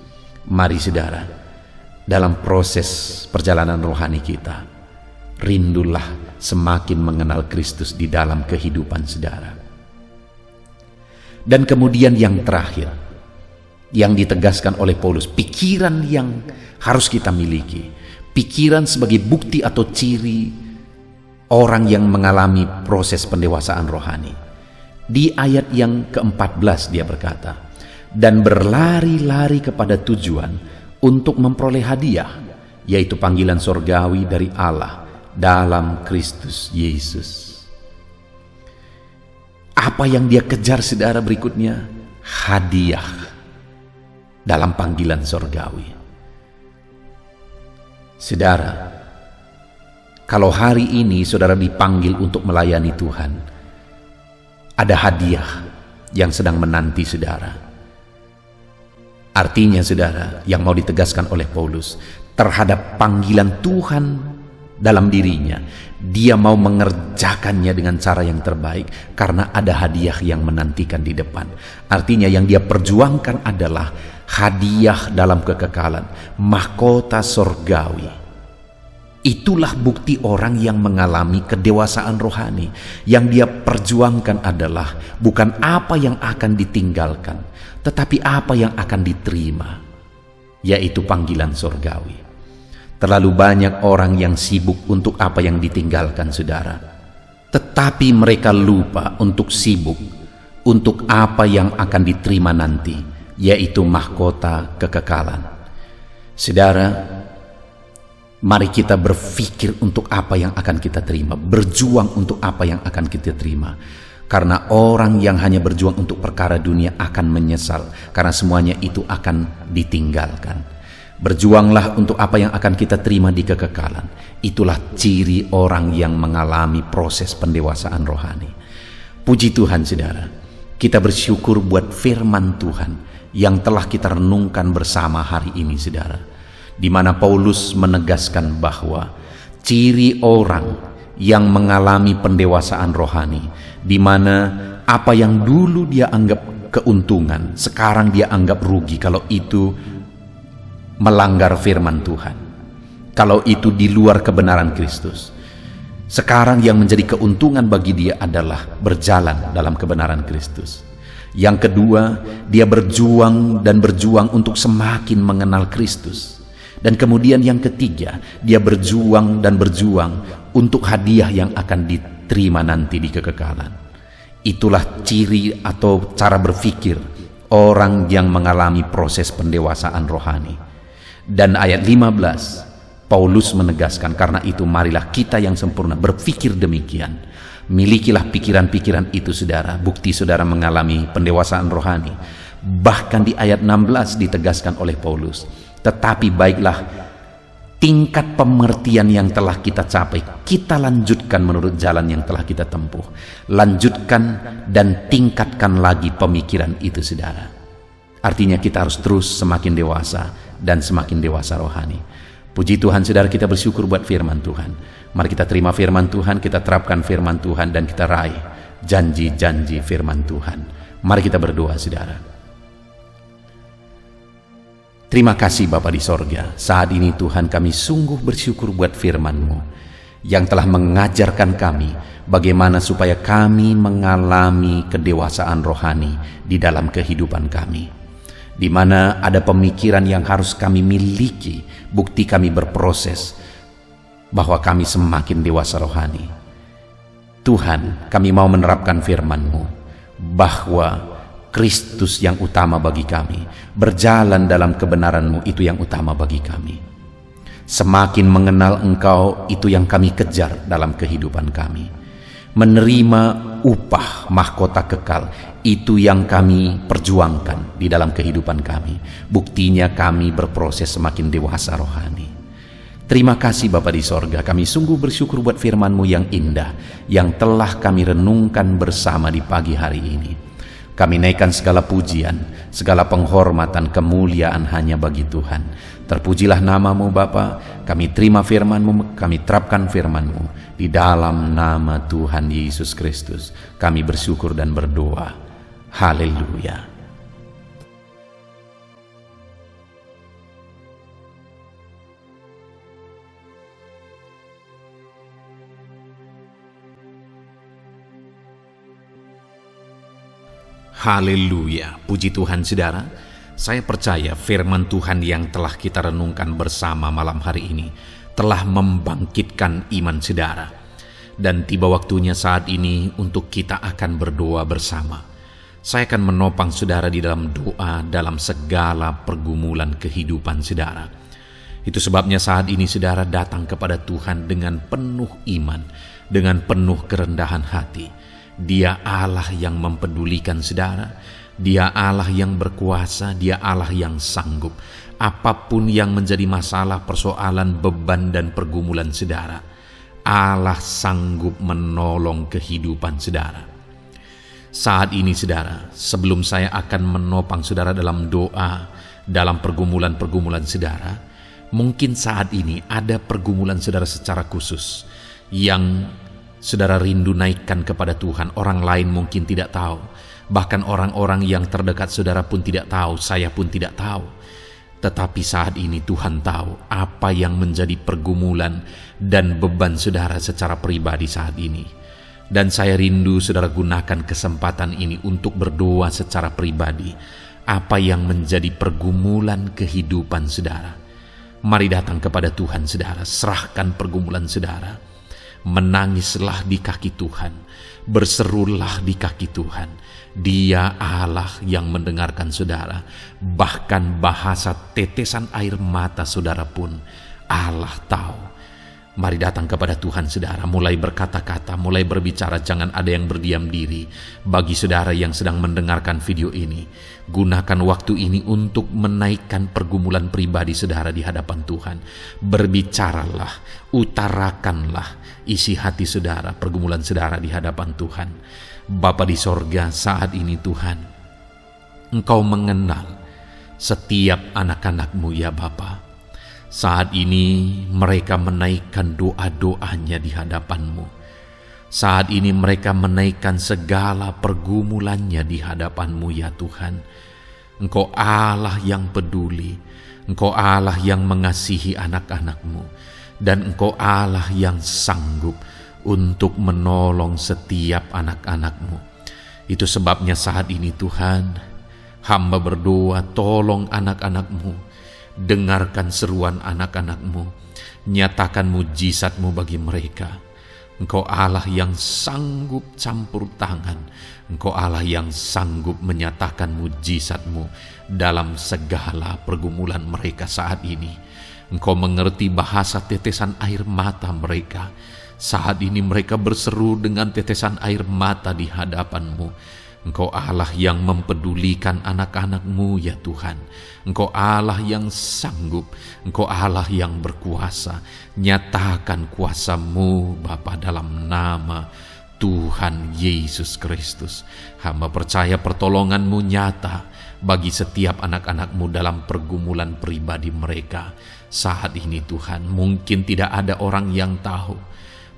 Mari saudara, dalam proses perjalanan rohani kita, rindulah semakin mengenal Kristus di dalam kehidupan saudara. Dan kemudian yang terakhir, yang ditegaskan oleh Paulus, pikiran yang harus kita miliki. Pikiran sebagai bukti atau ciri orang yang mengalami proses pendewasaan rohani. Di ayat yang ke-14 dia berkata, dan berlari-lari kepada tujuan untuk memperoleh hadiah, yaitu panggilan sorgawi dari Allah dalam Kristus Yesus. Apa yang dia kejar saudara berikutnya? Hadiah dalam panggilan sorgawi. Saudara, kalau hari ini saudara dipanggil untuk melayani Tuhan, ada hadiah yang sedang menanti saudara. Artinya saudara, yang mau ditegaskan oleh Paulus terhadap panggilan Tuhan dalam dirinya, dia mau mengerjakannya dengan cara yang terbaik karena ada hadiah yang menantikan di depan. Artinya yang dia perjuangkan adalah hadiah dalam kekekalan, mahkota sorgawi. Itulah bukti orang yang mengalami kedewasaan rohani. Yang dia perjuangkan adalah bukan apa yang akan ditinggalkan, tetapi apa yang akan diterima, yaitu panggilan sorgawi. Terlalu banyak orang yang sibuk untuk apa yang ditinggalkan saudara, tetapi mereka lupa untuk sibuk untuk apa yang akan diterima nanti, yaitu mahkota kekekalan. Saudara, mari kita berpikir untuk apa yang akan kita terima, berjuang untuk apa yang akan kita terima. Karena orang yang hanya berjuang untuk perkara dunia akan menyesal, karena semuanya itu akan ditinggalkan. Berjuanglah untuk apa yang akan kita terima di kekekalan. Itulah ciri orang yang mengalami proses pendewasaan rohani. Puji Tuhan saudara, kita bersyukur buat firman Tuhan yang telah kita renungkan bersama hari ini saudara, di mana Paulus menegaskan bahwa ciri orang yang mengalami pendewasaan rohani, di mana apa yang dulu dia anggap keuntungan, sekarang dia anggap rugi kalau itu melanggar firman Tuhan, kalau itu di luar kebenaran Kristus. Sekarang yang menjadi keuntungan bagi dia adalah berjalan dalam kebenaran Kristus. Yang kedua, dia berjuang untuk semakin mengenal Kristus. Dan kemudian yang ketiga, dia berjuang untuk hadiah yang akan diterima nanti di kekekalan. Itulah ciri atau cara berpikir orang yang mengalami proses pendewasaan rohani. Dan ayat 15, Paulus menegaskan, karena itu marilah kita yang sempurna berpikir demikian. Milikilah pikiran-pikiran itu saudara, bukti saudara mengalami pendewasaan rohani. Bahkan di ayat 16 ditegaskan oleh Paulus, tetapi baiklah tingkat pengertian yang telah kita capai, kita lanjutkan menurut jalan yang telah kita tempuh. Lanjutkan dan tingkatkan lagi pemikiran itu saudara. Artinya kita harus terus semakin dewasa dan semakin dewasa rohani. Puji Tuhan saudara, kita bersyukur buat firman Tuhan. Mari kita terima firman Tuhan, kita terapkan firman Tuhan, dan kita raih janji-janji firman Tuhan. Mari kita berdoa saudara. Terima kasih Bapa di sorga, saat ini Tuhan kami sungguh bersyukur buat firman-Mu yang telah mengajarkan kami bagaimana supaya kami mengalami kedewasaan rohani di dalam kehidupan kami, di mana ada pemikiran yang harus kami miliki, bukti kami berproses bahwa kami semakin dewasa rohani. Tuhan, kami mau menerapkan firman-Mu bahwa Kristus yang utama bagi kami, berjalan dalam kebenaran-Mu itu yang utama bagi kami. Semakin mengenal Engkau, itu yang kami kejar dalam kehidupan kami. Menerima upah mahkota kekal, itu yang kami perjuangkan di dalam kehidupan kami. Buktinya kami berproses semakin dewasa rohani. Terima kasih Bapa di sorga, kami sungguh bersyukur buat firman-Mu yang indah, yang telah kami renungkan bersama di pagi hari ini. Kami naikkan segala pujian, segala penghormatan, kemuliaan hanya bagi Tuhan. Terpujilah nama-Mu Bapa, kami terima firman-Mu, kami terapkan firman-Mu. Di dalam nama Tuhan Yesus Kristus, kami bersyukur dan berdoa. Haleluya. Haleluya, puji Tuhan saudara. Saya percaya firman Tuhan yang telah kita renungkan bersama malam hari ini telah membangkitkan iman saudara. Dan tiba waktunya saat ini untuk kita akan berdoa bersama. Saya akan menopang saudara di dalam doa dalam segala pergumulan kehidupan saudara. Itu sebabnya saat ini saudara datang kepada Tuhan dengan penuh iman, dengan penuh kerendahan hati. Dia Allah yang mempedulikan saudara, Dia Allah yang berkuasa, Dia Allah yang sanggup. Apapun yang menjadi masalah, persoalan, beban dan pergumulan saudara, Allah sanggup menolong kehidupan saudara. Saat ini saudara, sebelum saya akan menopang saudara dalam doa, dalam pergumulan-pergumulan saudara, mungkin saat ini ada pergumulan saudara secara khusus yang saudara rindu naikkan kepada Tuhan. Orang lain mungkin tidak tahu, bahkan orang-orang yang terdekat saudara pun tidak tahu, saya pun tidak tahu. Tetapi saat ini Tuhan tahu apa yang menjadi pergumulan dan beban saudara secara pribadi saat ini. Dan saya rindu saudara gunakan kesempatan ini untuk berdoa secara pribadi apa yang menjadi pergumulan kehidupan saudara. Mari datang kepada Tuhan saudara, serahkan pergumulan saudara. Menangislah di kaki Tuhan, berserulah di kaki Tuhan. Dia Allah yang mendengarkan saudara. Bahkan bahasa tetesan air mata saudara pun Allah tahu. Mari datang kepada Tuhan saudara, mulai berkata-kata, mulai berbicara, jangan ada yang berdiam diri. Bagi saudara yang sedang mendengarkan video ini, gunakan waktu ini untuk menaikkan pergumulan pribadi saudara di hadapan Tuhan. Berbicaralah, utarakanlah isi hati saudara, pergumulan saudara di hadapan Tuhan. Bapa di sorga, saat ini Tuhan, Engkau mengenal setiap anak-anak-Mu ya Bapa. Saat ini mereka menaikkan doa-doanya di hadapan-Mu. Saat ini mereka menaikkan segala pergumulannya di hadapan-Mu ya Tuhan. Engkau Allah yang peduli, Engkau Allah yang mengasihi anak-anak-Mu, dan Engkau Allah yang sanggup untuk menolong setiap anak-anak-Mu. Itu sebabnya saat ini Tuhan, hamba berdoa, tolong anak-anak-Mu. Dengarkan seruan anak-anak-Mu, nyatakan mujizat-Mu bagi mereka. Engkau Allah yang sanggup campur tangan, Engkau Allah yang sanggup menyatakan mujizat-Mu dalam segala pergumulan mereka saat ini. Engkau mengerti bahasa tetesan air mata mereka. Saat ini mereka berseru dengan tetesan air mata di hadapan-Mu. Engkau Allah yang mempedulikan anak-anak-Mu ya Tuhan. Engkau Allah yang sanggup, Engkau Allah yang berkuasa. Nyatakan kuasa-Mu Bapa dalam nama Tuhan Yesus Kristus. Hamba percaya pertolongan-Mu nyata bagi setiap anak-anak-Mu dalam pergumulan pribadi mereka. Saat ini Tuhan, mungkin tidak ada orang yang tahu,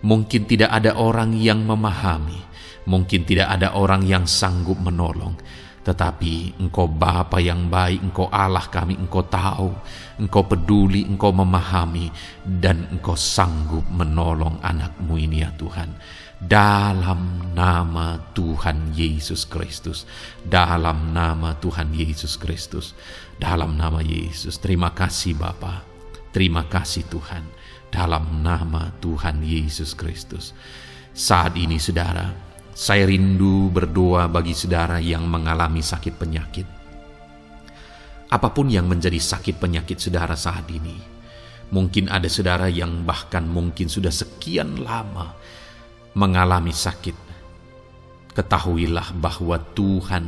mungkin tidak ada orang yang memahami, mungkin tidak ada orang yang sanggup menolong, tetapi Engkau Bapa yang baik, Engkau Allah kami, Engkau tahu, Engkau peduli, Engkau memahami, dan Engkau sanggup menolong anak-Mu ini ya Tuhan. Dalam nama Tuhan Yesus Kristus, dalam nama Tuhan Yesus Kristus, dalam nama Yesus. Terima kasih Bapa, terima kasih Tuhan, dalam nama Tuhan Yesus Kristus. Saat ini saudara, saya rindu berdoa bagi saudara yang mengalami sakit penyakit. Apapun yang menjadi sakit penyakit saudara saat ini, Mungkin ada saudara yang bahkan mungkin sudah sekian lama mengalami sakit. Ketahuilah bahwa Tuhan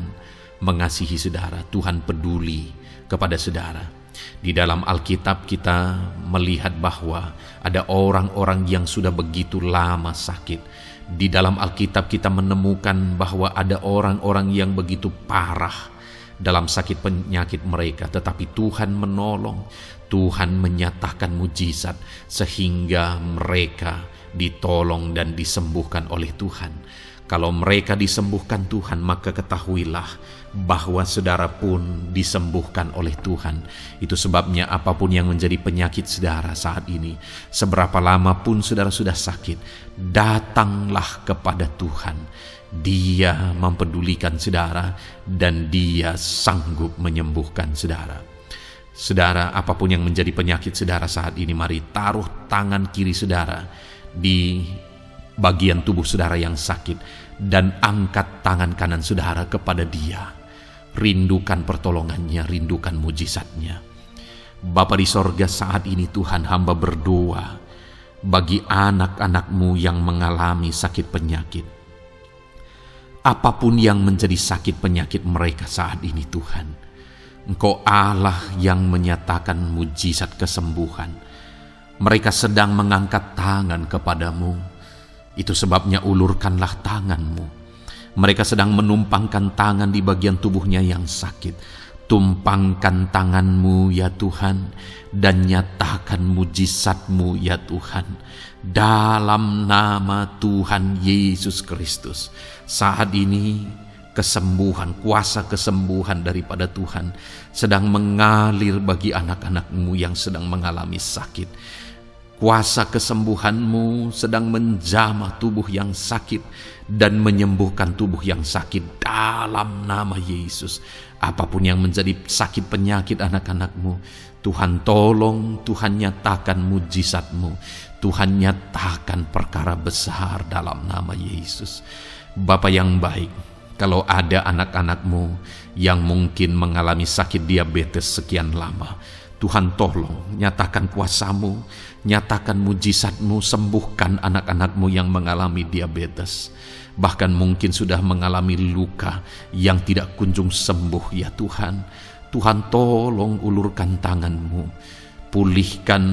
mengasihi saudara, Tuhan peduli kepada saudara. Di dalam Alkitab kita melihat bahwa ada orang-orang yang sudah begitu lama sakit. Di dalam Alkitab kita menemukan bahwa ada orang-orang yang begitu parah dalam sakit penyakit mereka, tetapi Tuhan menolong, Tuhan menyatakan mujizat sehingga mereka ditolong dan disembuhkan oleh Tuhan. Kalau mereka disembuhkan Tuhan, maka ketahuilah bahwa saudara pun disembuhkan oleh Tuhan. Itu sebabnya apapun yang menjadi penyakit saudara saat ini, seberapa lama pun saudara sudah sakit, datanglah kepada Tuhan. Dia mempedulikan saudara dan Dia sanggup menyembuhkan saudara. Saudara, apapun yang menjadi penyakit saudara saat ini, mari taruh tangan kiri saudara di bagian tubuh saudara yang sakit dan angkat tangan kanan saudara kepada Dia. Rindukan pertolongannya, rindukan mujizatnya. Bapa di sorga, saat ini Tuhan, hamba berdoa bagi anak-anak-Mu yang mengalami sakit penyakit. Apapun yang menjadi sakit penyakit mereka saat ini Tuhan, Engkau Allah yang menyatakan mujizat kesembuhan. Mereka sedang mengangkat tangan kepadamu. Itu sebabnya ulurkanlah tanganmu. Mereka sedang menumpangkan tangan di bagian tubuhnya yang sakit. Tumpangkan tanganmu ya Tuhan, dan nyatakan mujizatmu ya Tuhan. Dalam nama Tuhan Yesus Kristus, saat ini kesembuhan, kuasa kesembuhan daripada Tuhan sedang mengalir bagi anak-anak-Mu yang sedang mengalami sakit. Kuasa kesembuhan-Mu sedang menjamah tubuh yang sakit dan menyembuhkan tubuh yang sakit dalam nama Yesus. Apapun yang menjadi sakit penyakit anak-anak-Mu, Tuhan tolong, Tuhan nyatakan mujizat-Mu, Tuhan nyatakan perkara besar dalam nama Yesus. Bapa yang baik, kalau ada anak-anak-Mu yang mungkin mengalami sakit diabetes sekian lama, Tuhan tolong, nyatakan kuasa-Mu, nyatakan mujizat-Mu, sembuhkan anak-anak-Mu yang mengalami diabetes. Bahkan mungkin sudah mengalami luka yang tidak kunjung sembuh ya Tuhan. Tuhan tolong ulurkan tangan-Mu, pulihkan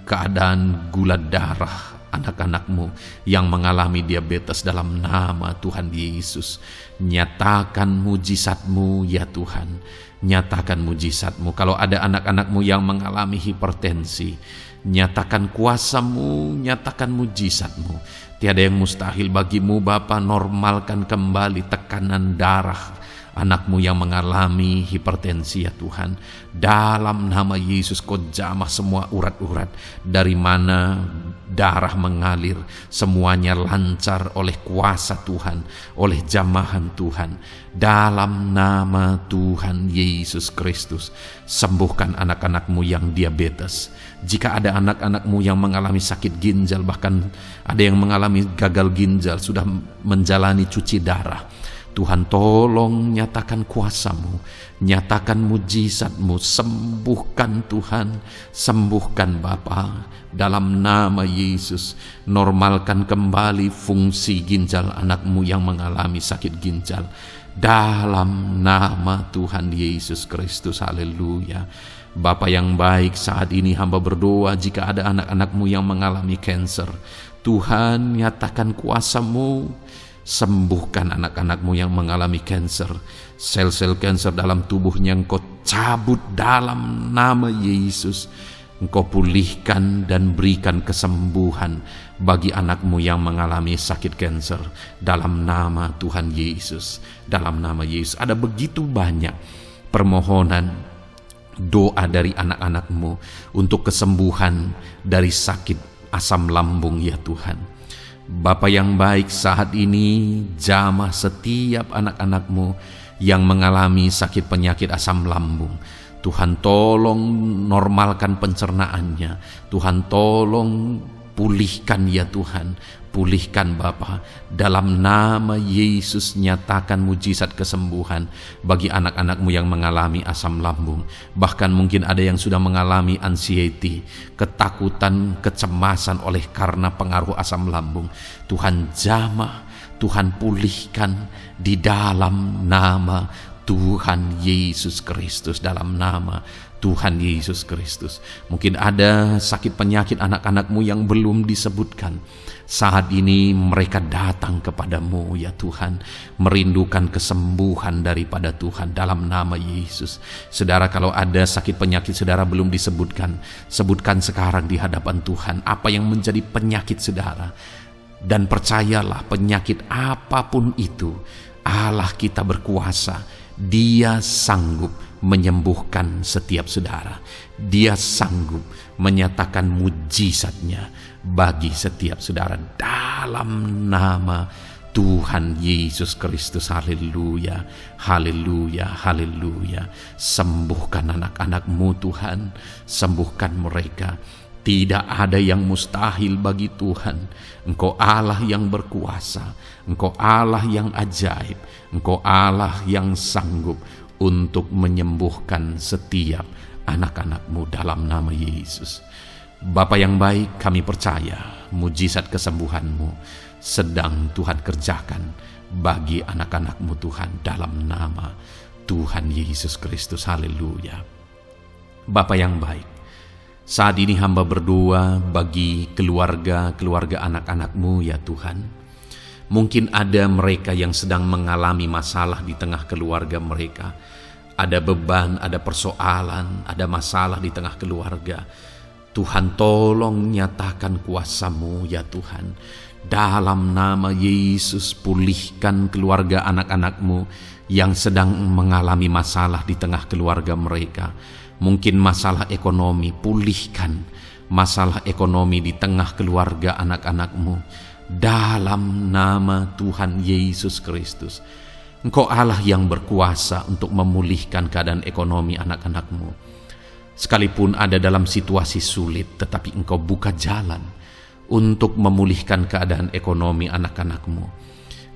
keadaan gula darah anak-anak-Mu yang mengalami diabetes dalam nama Tuhan Yesus. Nyatakan mujizat-Mu ya Tuhan, nyatakan mujizat-Mu. Kalau ada anak-anak-Mu yang mengalami hipertensi, nyatakan kuasa-Mu, nyatakan mujizat-Mu. Tiada yang mustahil bagimu Bapa. Normalkan kembali tekanan darah anak-Mu yang mengalami hipertensi ya Tuhan. Dalam nama Yesus, Kau jamah semua urat-urat dari mana darah mengalir, semuanya lancar oleh kuasa Tuhan, oleh jamahan Tuhan. Dalam nama Tuhan Yesus Kristus, sembuhkan anak-anak-Mu yang diabetes. Jika ada anak-anak-Mu yang mengalami sakit ginjal, bahkan ada yang mengalami gagal ginjal, sudah menjalani cuci darah, Tuhan tolong nyatakan kuasa-Mu, nyatakan mujizat-Mu, sembuhkan Tuhan, sembuhkan Bapa. Dalam nama Yesus, normalkan kembali fungsi ginjal anak-Mu yang mengalami sakit ginjal. Dalam nama Tuhan Yesus Kristus, haleluya. Bapa yang baik, saat ini hamba berdoa jika ada anak-anak-Mu yang mengalami kanker, Tuhan nyatakan kuasa-Mu, sembuhkan anak-anak-Mu yang mengalami kanker. Sel-sel kanker dalam tubuhnya Engkau cabut dalam nama Yesus. Engkau pulihkan dan berikan kesembuhan bagi anak-Mu yang mengalami sakit kanker dalam nama Tuhan Yesus. Dalam nama Yesus. Ada begitu banyak permohonan doa dari anak-anak-Mu untuk kesembuhan dari sakit asam lambung ya Tuhan. Bapa yang baik, saat ini jamah setiap anak-anak-Mu yang mengalami sakit penyakit asam lambung. Tuhan tolong normalkan pencernaannya. Tuhan tolong Pulihkan ya Tuhan, pulihkan Bapa. Dalam nama Yesus nyatakan mujizat kesembuhan bagi anak-anak-Mu yang mengalami asam lambung. Bahkan mungkin ada yang sudah mengalami anxiety, ketakutan, kecemasan oleh karena pengaruh asam lambung. Tuhan jamah, Tuhan pulihkan di dalam nama Tuhan Yesus Kristus, dalam nama Tuhan Yesus Kristus. Mungkin ada sakit penyakit anak-anak-Mu yang belum disebutkan. Saat ini mereka datang kepadamu ya Tuhan, merindukan kesembuhan daripada Tuhan dalam nama Yesus. Saudara, kalau ada sakit penyakit saudara belum disebutkan, sebutkan sekarang di hadapan Tuhan apa yang menjadi penyakit saudara. Dan percayalah, penyakit apapun itu, Allah kita berkuasa. Dia sanggup menyembuhkan setiap saudara. Dia sanggup menyatakan mujizatnya bagi setiap saudara dalam nama Tuhan Yesus Kristus. Haleluya, haleluya, haleluya. Sembuhkan anak-anak-Mu Tuhan, sembuhkan mereka. Tidak ada yang mustahil bagi Tuhan. Engkau Allah yang berkuasa, Engkau Allah yang ajaib, Engkau Allah yang sanggup untuk menyembuhkan setiap anak-anak-Mu dalam nama Yesus. Bapa yang baik, kami percaya mujizat kesembuhan-Mu sedang Tuhan kerjakan bagi anak-anak-Mu Tuhan dalam nama Tuhan Yesus Kristus. Haleluya. Bapa yang baik, saat ini hamba berdoa bagi keluarga anak-anak-Mu ya Tuhan. Mungkin ada mereka yang sedang mengalami masalah di tengah keluarga mereka. Ada beban, ada persoalan, ada masalah di tengah keluarga. Tuhan, tolong nyatakan kuasa-Mu ya Tuhan. Dalam nama Yesus, pulihkan keluarga anak-anak-Mu yang sedang mengalami masalah di tengah keluarga mereka. Mungkin masalah ekonomi, pulihkan masalah ekonomi di tengah keluarga anak-anak-Mu dalam nama Tuhan Yesus Kristus. Engkau Allah yang berkuasa untuk memulihkan keadaan ekonomi anak-anak-Mu. Sekalipun ada dalam situasi sulit, tetapi Engkau buka jalan untuk memulihkan keadaan ekonomi anak-anak-Mu.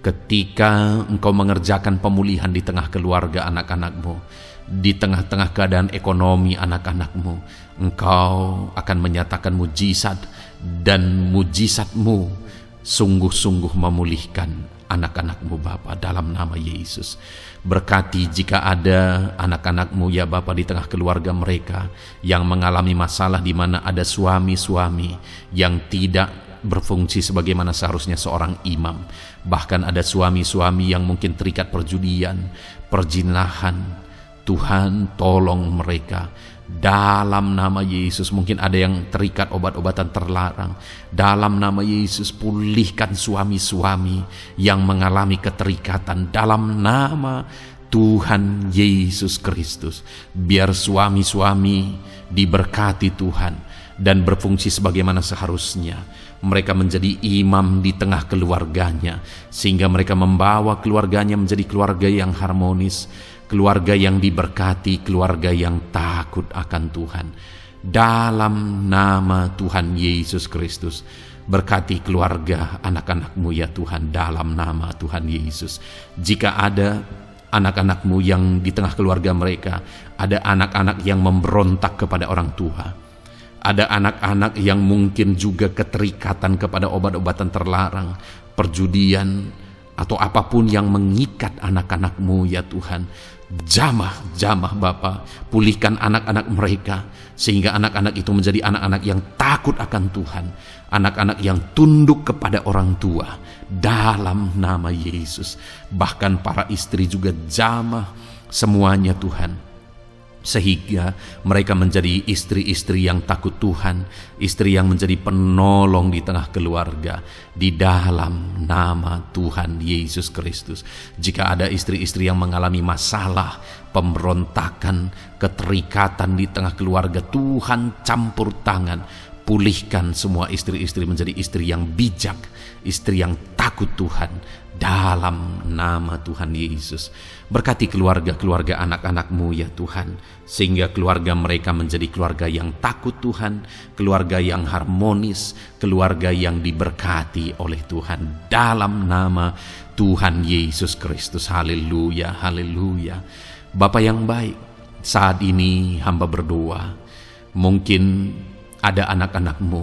Ketika Engkau mengerjakan pemulihan di tengah keluarga anak-anak-Mu, di tengah-tengah keadaan ekonomi anak-anak-Mu, Engkau akan menyatakan mujizat, dan mujizat-Mu sungguh-sungguh memulihkan anak-anak-Mu Bapa dalam nama Yesus. Berkati jika ada anak-anak-Mu ya Bapa di tengah keluarga mereka yang mengalami masalah di mana ada suami-suami yang tidak berfungsi sebagaimana seharusnya seorang imam. Bahkan ada suami-suami yang mungkin terikat perjudian, perjinahan. Tuhan, tolong mereka dalam nama Yesus. Mungkin ada yang terikat obat-obatan terlarang. Dalam nama Yesus, pulihkan suami-suami yang mengalami keterikatan dalam nama Tuhan Yesus Kristus. Biar suami-suami diberkati Tuhan dan berfungsi sebagaimana seharusnya. Mereka menjadi imam di tengah keluarganya, sehingga mereka membawa keluarganya menjadi keluarga yang harmonis, keluarga yang diberkati, keluarga yang takut akan Tuhan. Dalam nama Tuhan Yesus Kristus, berkati keluarga anak-anak-Mu ya Tuhan, dalam nama Tuhan Yesus. Jika ada anak-anak-Mu yang di tengah keluarga mereka, ada anak-anak yang memberontak kepada orang tua, ada anak-anak yang mungkin juga keterikatan kepada obat-obatan terlarang, perjudian, atau apapun yang mengikat anak-anak-Mu ya Tuhan. Jamah Bapa, pulihkan anak-anak mereka, sehingga anak-anak itu menjadi anak-anak yang takut akan Tuhan, anak-anak yang tunduk kepada orang tua dalam nama Yesus. Bahkan para istri juga jamah semuanya Tuhan, sehingga mereka menjadi istri-istri yang takut Tuhan, istri yang menjadi penolong di tengah keluarga, di dalam nama Tuhan Yesus Kristus. Jika ada istri-istri yang mengalami masalah, pemberontakan, keterikatan di tengah keluarga, Tuhan campur tangan, Pulihkan semua istri-istri menjadi istri yang bijak, istri yang takut Tuhan, dalam nama Tuhan Yesus. Berkati keluarga-keluarga anak-anak-Mu ya Tuhan, sehingga keluarga mereka menjadi keluarga yang takut Tuhan, keluarga yang harmonis, keluarga yang diberkati oleh Tuhan, dalam nama Tuhan Yesus Kristus. Haleluya, haleluya. Bapa yang baik, saat ini hamba berdoa, mungkin ada anak-anak-Mu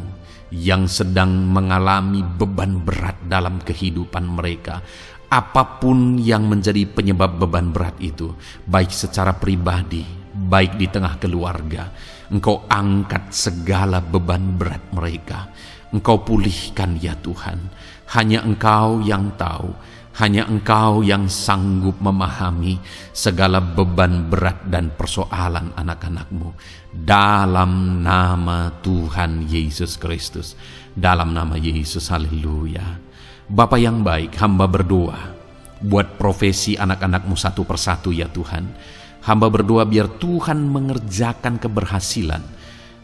yang sedang mengalami beban berat dalam kehidupan mereka. Apapun yang menjadi penyebab beban berat itu, baik secara pribadi, baik di tengah keluarga, Engkau angkat segala beban berat mereka. Engkau pulihkan ya Tuhan. Hanya Engkau yang tahu, hanya Engkau yang sanggup memahami segala beban berat dan persoalan anak-anak-Mu. Dalam nama Tuhan Yesus Kristus, dalam nama Yesus, haleluya. Bapa yang baik, hamba berdoa buat profesi anak-anak-Mu satu persatu ya Tuhan. Hamba berdoa biar Tuhan mengerjakan keberhasilan,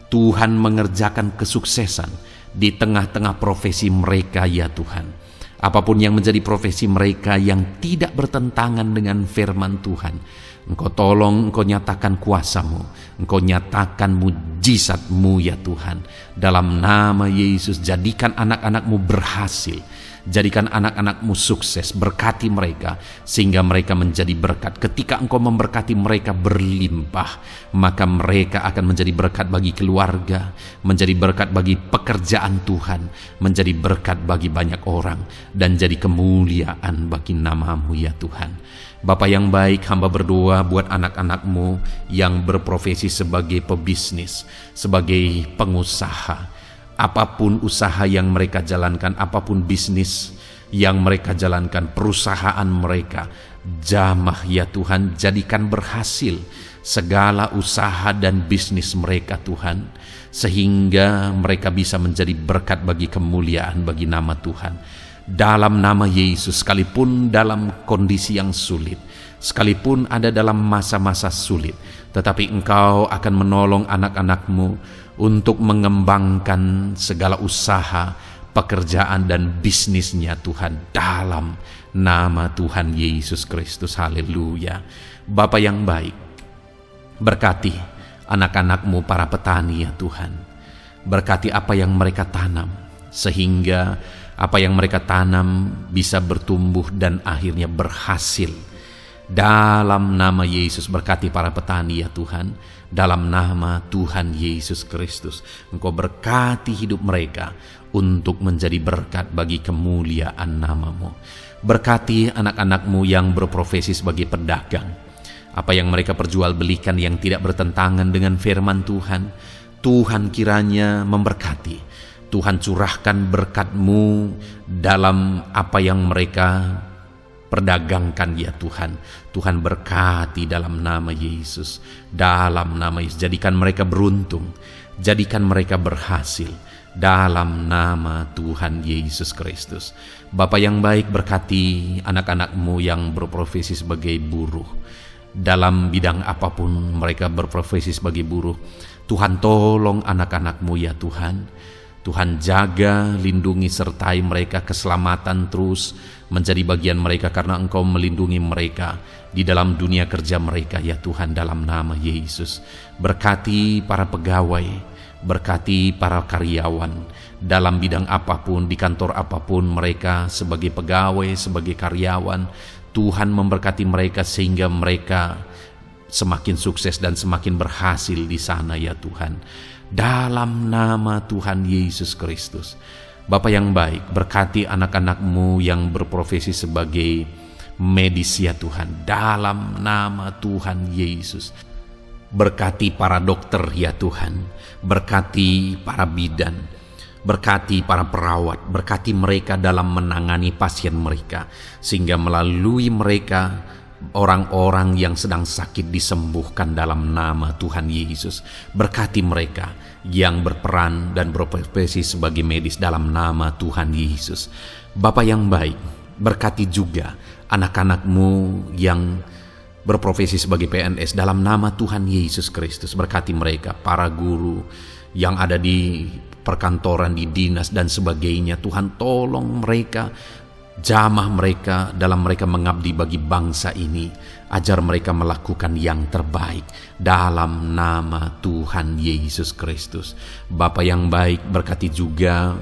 Tuhan mengerjakan kesuksesan di tengah-tengah profesi mereka ya Tuhan. Apapun yang menjadi profesi mereka yang tidak bertentangan dengan firman Tuhan, Engkau tolong, Engkau nyatakan kuasa-Mu, Engkau nyatakan mujizat-Mu ya Tuhan. Dalam nama Yesus, jadikan anak-anak-Mu berhasil, jadikan anak-anak-Mu sukses, berkati mereka sehingga mereka menjadi berkat. Ketika Engkau memberkati mereka berlimpah, maka mereka akan menjadi berkat bagi keluarga, menjadi berkat bagi pekerjaan Tuhan, menjadi berkat bagi banyak orang, dan jadi kemuliaan bagi nama-Mu ya Tuhan. Bapa yang baik, hamba berdoa buat anak-anak-Mu yang berprofesi sebagai pebisnis, sebagai pengusaha. Apapun usaha yang mereka jalankan, apapun bisnis yang mereka jalankan, perusahaan mereka, jamah ya Tuhan, jadikan berhasil segala usaha dan bisnis mereka Tuhan, sehingga mereka bisa menjadi berkat bagi kemuliaan bagi nama Tuhan. Dalam nama Yesus, sekalipun dalam kondisi yang sulit, sekalipun ada dalam masa-masa sulit, tetapi Engkau akan menolong anak-anak-Mu untuk mengembangkan segala usaha, pekerjaan dan bisnisnya Tuhan, dalam nama Tuhan Yesus Kristus. Haleluya. Bapa yang baik, berkati anak-anak-Mu para petani ya Tuhan. Berkati apa yang mereka tanam, sehingga apa yang mereka tanam bisa bertumbuh dan akhirnya berhasil. Dalam nama Yesus, berkati para petani ya Tuhan. Dalam nama Tuhan Yesus Kristus, Engkau berkati hidup mereka untuk menjadi berkat bagi kemuliaan nama-Mu. Berkati anak-anak-Mu yang berprofesi sebagai pedagang. Apa yang mereka perjualbelikan yang tidak bertentangan dengan firman Tuhan, Tuhan kiranya memberkati. Tuhan curahkan berkat-Mu dalam apa yang mereka perdagangkan ya Tuhan. Tuhan berkati dalam nama Yesus. Dalam nama Yesus, jadikan mereka beruntung, jadikan mereka berhasil, dalam nama Tuhan Yesus Kristus. Bapa yang baik, berkati anak-anak-Mu yang berprofesi sebagai buruh. Dalam bidang apapun mereka berprofesi sebagai buruh, Tuhan tolong anak-anak-Mu ya Tuhan. Tuhan jaga, lindungi, sertai mereka, keselamatan terus menjadi bagian mereka karena Engkau melindungi mereka di dalam dunia kerja mereka ya Tuhan, dalam nama Yesus. Berkati para pegawai, berkati para karyawan dalam bidang apapun, di kantor apapun mereka sebagai pegawai, sebagai karyawan. Tuhan memberkati mereka sehingga mereka semakin sukses dan semakin berhasil di sana ya Tuhan. Dalam nama Tuhan Yesus Kristus. Bapa yang baik, berkati anak-anak-Mu yang berprofesi sebagai medis ya Tuhan. Dalam nama Tuhan Yesus. Berkati para dokter ya Tuhan. Berkati para bidan. Berkati para perawat. Berkati mereka dalam menangani pasien mereka, sehingga melalui mereka orang-orang yang sedang sakit disembuhkan dalam nama Tuhan Yesus. Berkati mereka yang berperan dan berprofesi sebagai medis dalam nama Tuhan Yesus. Bapa yang baik, berkati juga anak-anak-Mu yang berprofesi sebagai PNS dalam nama Tuhan Yesus Kristus. Berkati mereka, para guru yang ada di perkantoran, di dinas dan sebagainya. Tuhan tolong mereka, jamah mereka dalam mereka mengabdi bagi bangsa ini. Ajar mereka melakukan yang terbaik dalam nama Tuhan Yesus Kristus. Bapa yang baik, berkati juga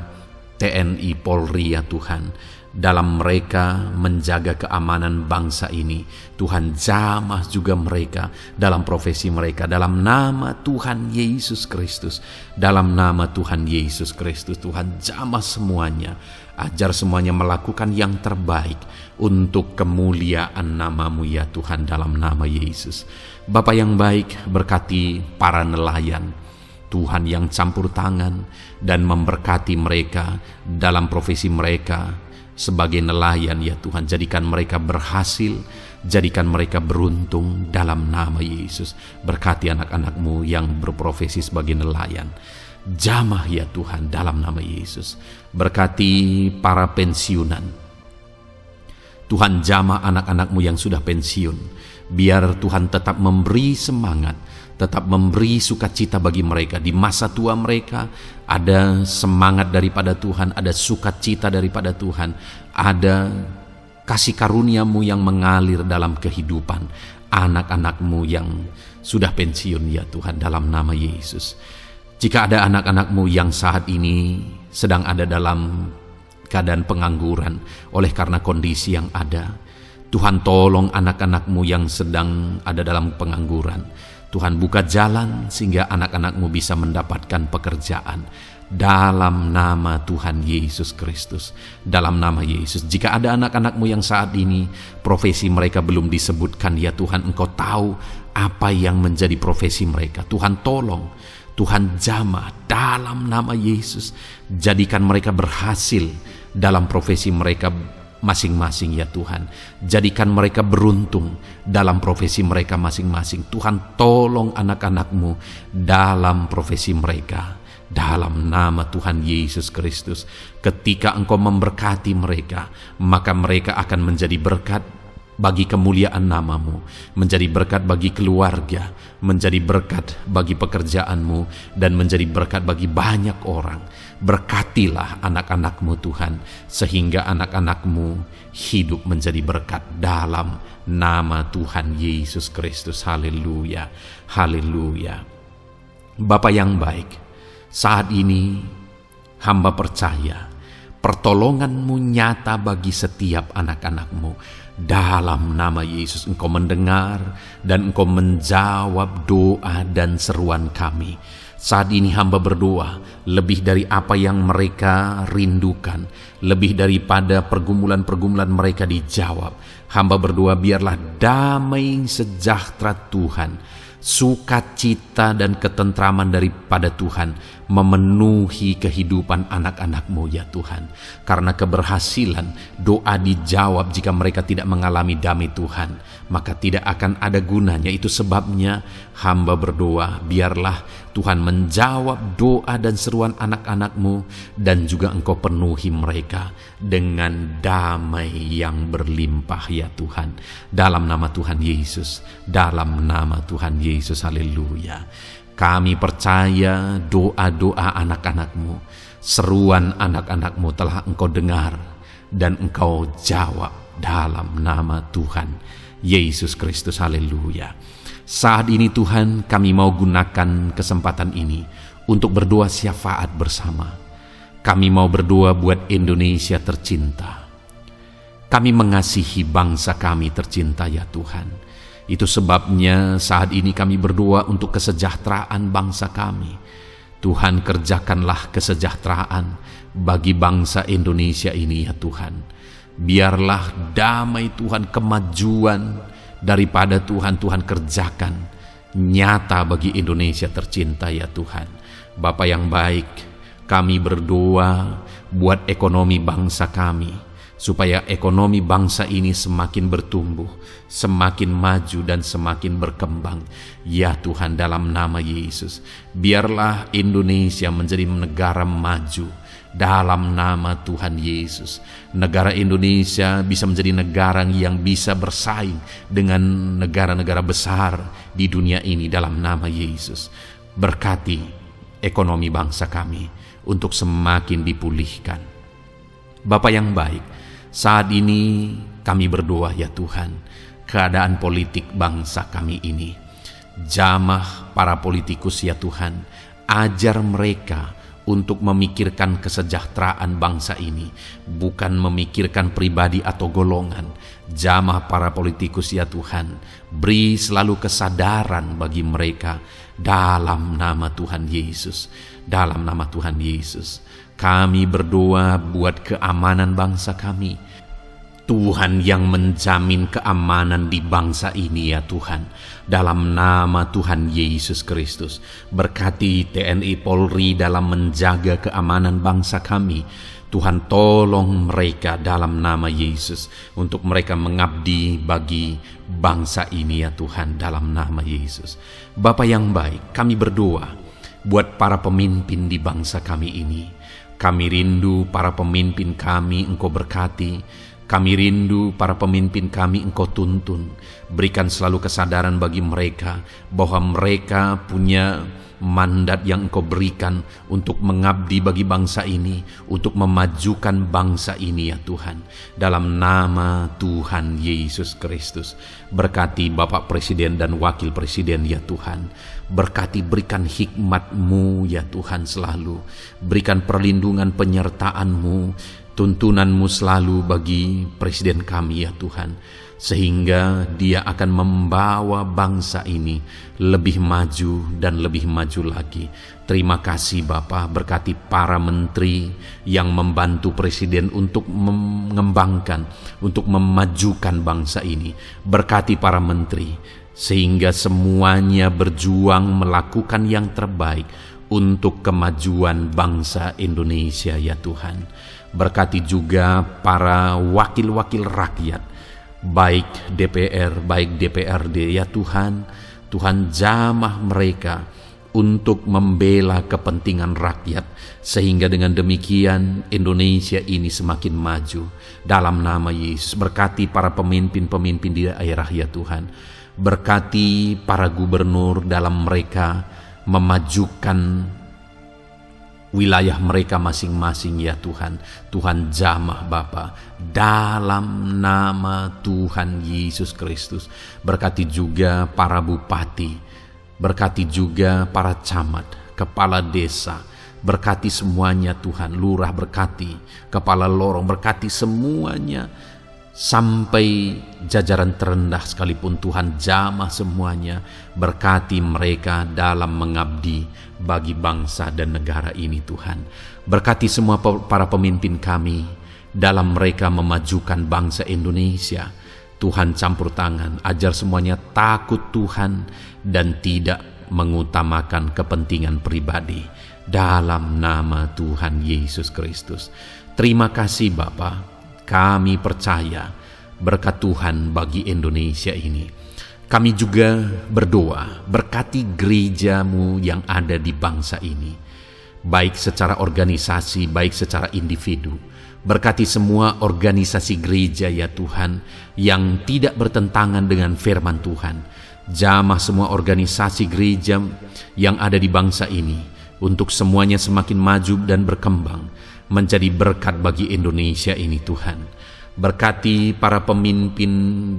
TNI Polri ya Tuhan, dalam mereka menjaga keamanan bangsa ini. Tuhan jamah juga mereka dalam profesi mereka, dalam nama Tuhan Yesus Kristus. Dalam nama Tuhan Yesus Kristus, Tuhan jamah semuanya. Ajar semuanya melakukan yang terbaik untuk kemuliaan nama-Mu ya Tuhan, dalam nama Yesus. Bapa yang baik, berkati para nelayan Tuhan yang campur tangan dan memberkati mereka dalam profesi mereka sebagai nelayan ya Tuhan. Jadikan mereka berhasil, jadikan mereka beruntung dalam nama Yesus. Berkati anak-anak-Mu yang berprofesi sebagai nelayan. Jamah ya Tuhan dalam nama Yesus. Berkati para pensiunan. Tuhan jamah anak-anak-Mu yang sudah pensiun. Biar Tuhan tetap memberi semangat, tetap memberi sukacita bagi mereka. Di masa tua mereka ada semangat daripada Tuhan, ada sukacita daripada Tuhan, ada kasih karunia-Mu yang mengalir dalam kehidupan anak-anak-Mu yang sudah pensiun ya Tuhan, dalam nama Yesus. Jika ada anak-anak-Mu yang saat ini sedang ada dalam keadaan pengangguran oleh karena kondisi yang ada, Tuhan tolong anak-anak-Mu yang sedang ada dalam pengangguran. Tuhan buka jalan sehingga anak-anak-Mu bisa mendapatkan pekerjaan. Dalam nama Tuhan Yesus Kristus. Dalam nama Yesus. Jika ada anak-anak-Mu yang saat ini profesi mereka belum disebutkan, ya Tuhan, Engkau tahu apa yang menjadi profesi mereka. Tuhan tolong, Tuhan jamah dalam nama Yesus. Jadikan mereka berhasil dalam profesi mereka masing-masing ya Tuhan. Jadikan mereka beruntung dalam profesi mereka masing-masing. Tuhan tolong anak-anak-Mu dalam profesi mereka. Dalam nama Tuhan Yesus Kristus. Ketika Engkau memberkati mereka, maka mereka akan menjadi berkat bagi kemuliaan nama-Mu, menjadi berkat bagi keluarga, menjadi berkat bagi pekerjaan-Mu, dan menjadi berkat bagi banyak orang. Berkatilah anak-anak-Mu Tuhan, sehingga anak-anak-Mu hidup menjadi berkat dalam nama Tuhan Yesus Kristus. Haleluya, haleluya. Bapa yang baik, saat ini hamba percaya pertolongan-Mu nyata bagi setiap anak-anak-Mu. Dalam nama Yesus, Engkau mendengar dan Engkau menjawab doa dan seruan kami. Saat ini hamba berdoa lebih dari apa yang mereka rindukan, lebih daripada pergumulan-pergumulan mereka dijawab. Hamba berdoa biarlah damai sejahtera Tuhan, sukacita dan ketentraman daripada Tuhan memenuhi kehidupan anak-anak-Mu ya Tuhan. Karena keberhasilan doa dijawab jika mereka tidak mengalami damai Tuhan, maka tidak akan ada gunanya. Itu sebabnya hamba berdoa biarlah Tuhan menjawab doa dan seruan anak-anak-Mu, dan juga Engkau penuhi mereka dengan damai yang berlimpah ya Tuhan. Dalam nama Tuhan Yesus, dalam nama Tuhan Yesus, haleluya. Kami percaya doa-doa anak-anak-Mu, seruan anak-anak-Mu telah Engkau dengar dan Engkau jawab dalam nama Tuhan Yesus Kristus, haleluya. Saat ini Tuhan, kami mau gunakan kesempatan ini untuk berdoa syafaat bersama. Kami mau berdoa buat Indonesia tercinta. Kami mengasihi bangsa kami tercinta ya Tuhan. Itu sebabnya saat ini kami berdoa untuk kesejahteraan bangsa kami. Tuhan, kerjakanlah kesejahteraan bagi bangsa Indonesia ini ya Tuhan. Biarlah damai Tuhan, kemajuan daripada Tuhan kerjakan nyata bagi Indonesia tercinta ya Tuhan. Bapa yang baik, kami berdoa buat ekonomi bangsa kami, supaya ekonomi bangsa ini semakin bertumbuh, semakin maju dan semakin berkembang. Ya Tuhan, dalam nama Yesus, biarlah Indonesia menjadi negara maju. Dalam nama Tuhan Yesus, negara Indonesia bisa menjadi negara yang bisa bersaing dengan negara-negara besar di dunia ini. Dalam nama Yesus, berkati ekonomi bangsa kami untuk semakin dipulihkan. Bapa yang baik, saat ini kami berdoa ya Tuhan, keadaan politik bangsa kami ini. Jamah para politikus ya Tuhan, ajar mereka untuk memikirkan kesejahteraan bangsa ini, bukan memikirkan pribadi atau golongan. Jamah para politikus ya Tuhan, beri selalu kesadaran bagi mereka dalam nama Tuhan Yesus. Dalam nama Tuhan Yesus, kami berdoa buat keamanan bangsa kami. Tuhan yang menjamin keamanan di bangsa ini ya Tuhan. Dalam nama Tuhan Yesus Kristus, berkati TNI Polri dalam menjaga keamanan bangsa kami. Tuhan tolong mereka dalam nama Yesus, untuk mereka mengabdi bagi bangsa ini ya Tuhan, dalam nama Yesus. Bapa yang baik, kami berdoa buat para pemimpin di bangsa kami ini. Kami rindu para pemimpin kami Engkau berkati. Kami rindu para pemimpin kami Engkau tuntun. Berikan selalu kesadaran bagi mereka bahwa mereka punya mandat yang Engkau berikan untuk mengabdi bagi bangsa ini, untuk memajukan bangsa ini ya Tuhan. Dalam nama Tuhan Yesus Kristus, berkati Bapak Presiden dan Wakil Presiden ya Tuhan. Berkati, berikan hikmat-Mu ya Tuhan selalu. Berikan perlindungan penyertaan-Mu, tuntunan-Mu selalu bagi Presiden kami ya Tuhan, sehingga dia akan membawa bangsa ini lebih maju dan lebih maju lagi. Terima kasih Bapa, berkati para menteri yang membantu Presiden untuk mengembangkan, untuk memajukan bangsa ini. Berkati para menteri, sehingga semuanya berjuang melakukan yang terbaik untuk kemajuan bangsa Indonesia ya Tuhan. Berkati juga para wakil-wakil rakyat, baik DPR, baik DPRD ya Tuhan. Tuhan jamah mereka untuk membela kepentingan rakyat, sehingga dengan demikian Indonesia ini semakin maju. Dalam nama Yesus, berkati para pemimpin-pemimpin di daerah ya Tuhan. Berkati para gubernur dalam mereka memajukan wilayah mereka masing-masing ya Tuhan. Tuhan jamah Bapa, dalam nama Tuhan Yesus Kristus. Berkati juga para bupati, berkati juga para camat, kepala desa, berkati semuanya Tuhan. Lurah berkati, kepala lorong berkati semuanya, sampai jajaran terendah sekalipun Tuhan jamah semuanya. Berkati mereka dalam mengabdi bagi bangsa dan negara ini Tuhan. Berkati semua para pemimpin kami dalam mereka memajukan bangsa Indonesia. Tuhan campur tangan, ajar semuanya takut Tuhan dan tidak mengutamakan kepentingan pribadi. Dalam nama Tuhan Yesus Kristus. Terima kasih Bapa, kami percaya berkat Tuhan bagi Indonesia ini. Kami juga berdoa, berkati gereja-Mu yang ada di bangsa ini, baik secara organisasi, baik secara individu. Berkati semua organisasi gereja ya Tuhan, yang tidak bertentangan dengan firman Tuhan. Jamah semua organisasi gereja yang ada di bangsa ini, untuk semuanya semakin maju dan berkembang, menjadi berkat bagi Indonesia ini Tuhan. Berkati para pemimpin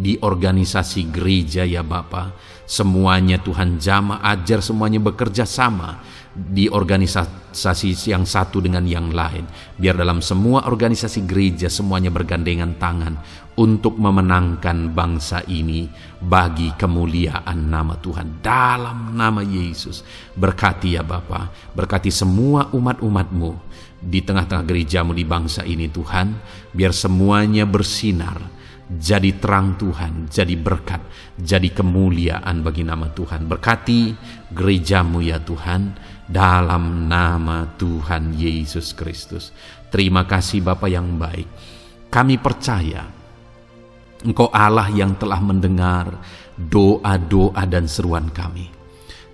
di organisasi gereja ya Bapa, semuanya Tuhan jamah, ajar semuanya bekerja sama di organisasi yang satu dengan yang lain. Biar dalam semua organisasi gereja semuanya bergandengan tangan untuk memenangkan bangsa ini bagi kemuliaan nama Tuhan. Dalam nama Yesus, berkati ya Bapa, berkati semua umat-umat-Mu di tengah-tengah gereja-Mu di bangsa ini Tuhan. Biar semuanya bersinar, jadi terang Tuhan, jadi berkat, jadi kemuliaan bagi nama Tuhan. Berkati gereja-Mu ya Tuhan, dalam nama Tuhan Yesus Kristus. Terima kasih Bapa yang baik. Kami percaya Engkau Allah yang telah mendengar doa-doa dan seruan kami.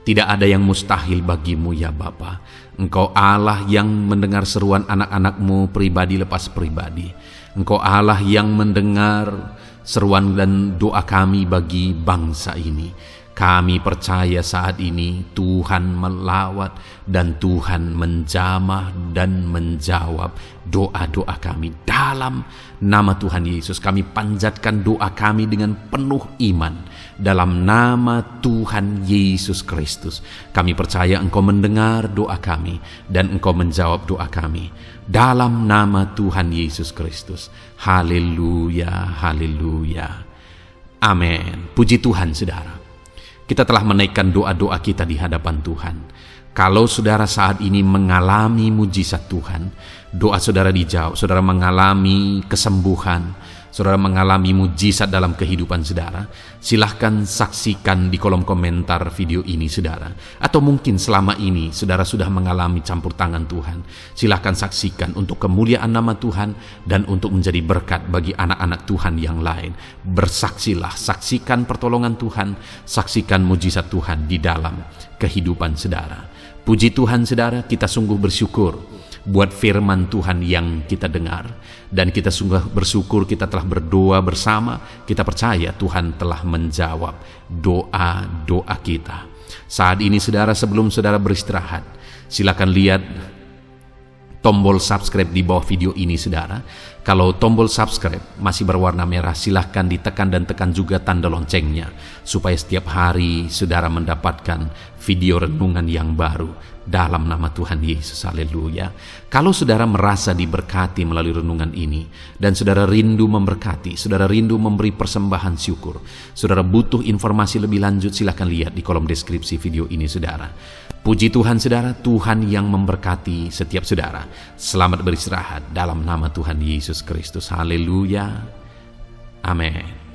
Tidak ada yang mustahil bagi-Mu ya Bapa. Engkau Allah yang mendengar seruan anak-anak-Mu pribadi lepas pribadi. Engkau Allah yang mendengar seruan dan doa kami bagi bangsa ini. Kami percaya saat ini Tuhan melawat dan Tuhan menjamah dan menjawab doa-doa kami. Dalam nama Tuhan Yesus kami panjatkan doa kami dengan penuh iman. Dalam nama Tuhan Yesus Kristus kami percaya Engkau mendengar doa kami dan Engkau menjawab doa kami. Dalam nama Tuhan Yesus Kristus. Haleluya, haleluya. Amin. Puji Tuhan saudara. Kita telah menaikkan doa-doa kita di hadapan Tuhan. Kalau saudara saat ini mengalami mujizat Tuhan, doa saudara dijawab, saudara mengalami kesembuhan, saudara mengalami mujizat dalam kehidupan saudara, silahkan saksikan di kolom komentar video ini saudara. Atau mungkin selama ini saudara sudah mengalami campur tangan Tuhan, silahkan saksikan untuk kemuliaan nama Tuhan dan untuk menjadi berkat bagi anak-anak Tuhan yang lain. Bersaksilah, saksikan pertolongan Tuhan, saksikan mujizat Tuhan di dalam kehidupan saudara. Puji Tuhan saudara, kita sungguh bersyukur buat firman Tuhan yang kita dengar, dan kita sungguh bersyukur kita telah berdoa bersama. Kita percaya Tuhan telah menjawab doa-doa kita. Saat ini saudara, sebelum saudara beristirahat, silakan lihat tombol subscribe di bawah video ini saudara. Kalau tombol subscribe masih berwarna merah, silahkan ditekan dan tekan juga tanda loncengnya, supaya setiap hari saudara mendapatkan video renungan yang baru dalam nama Tuhan Yesus. Haleluya. Kalau saudara merasa diberkati melalui renungan ini, dan saudara rindu memberkati, saudara rindu memberi persembahan syukur, saudara butuh informasi lebih lanjut, silahkan lihat di kolom deskripsi video ini saudara. Puji Tuhan saudara, Tuhan yang memberkati setiap saudara. Selamat beristirahat dalam nama Tuhan Yesus Kristus. Haleluya. Amin.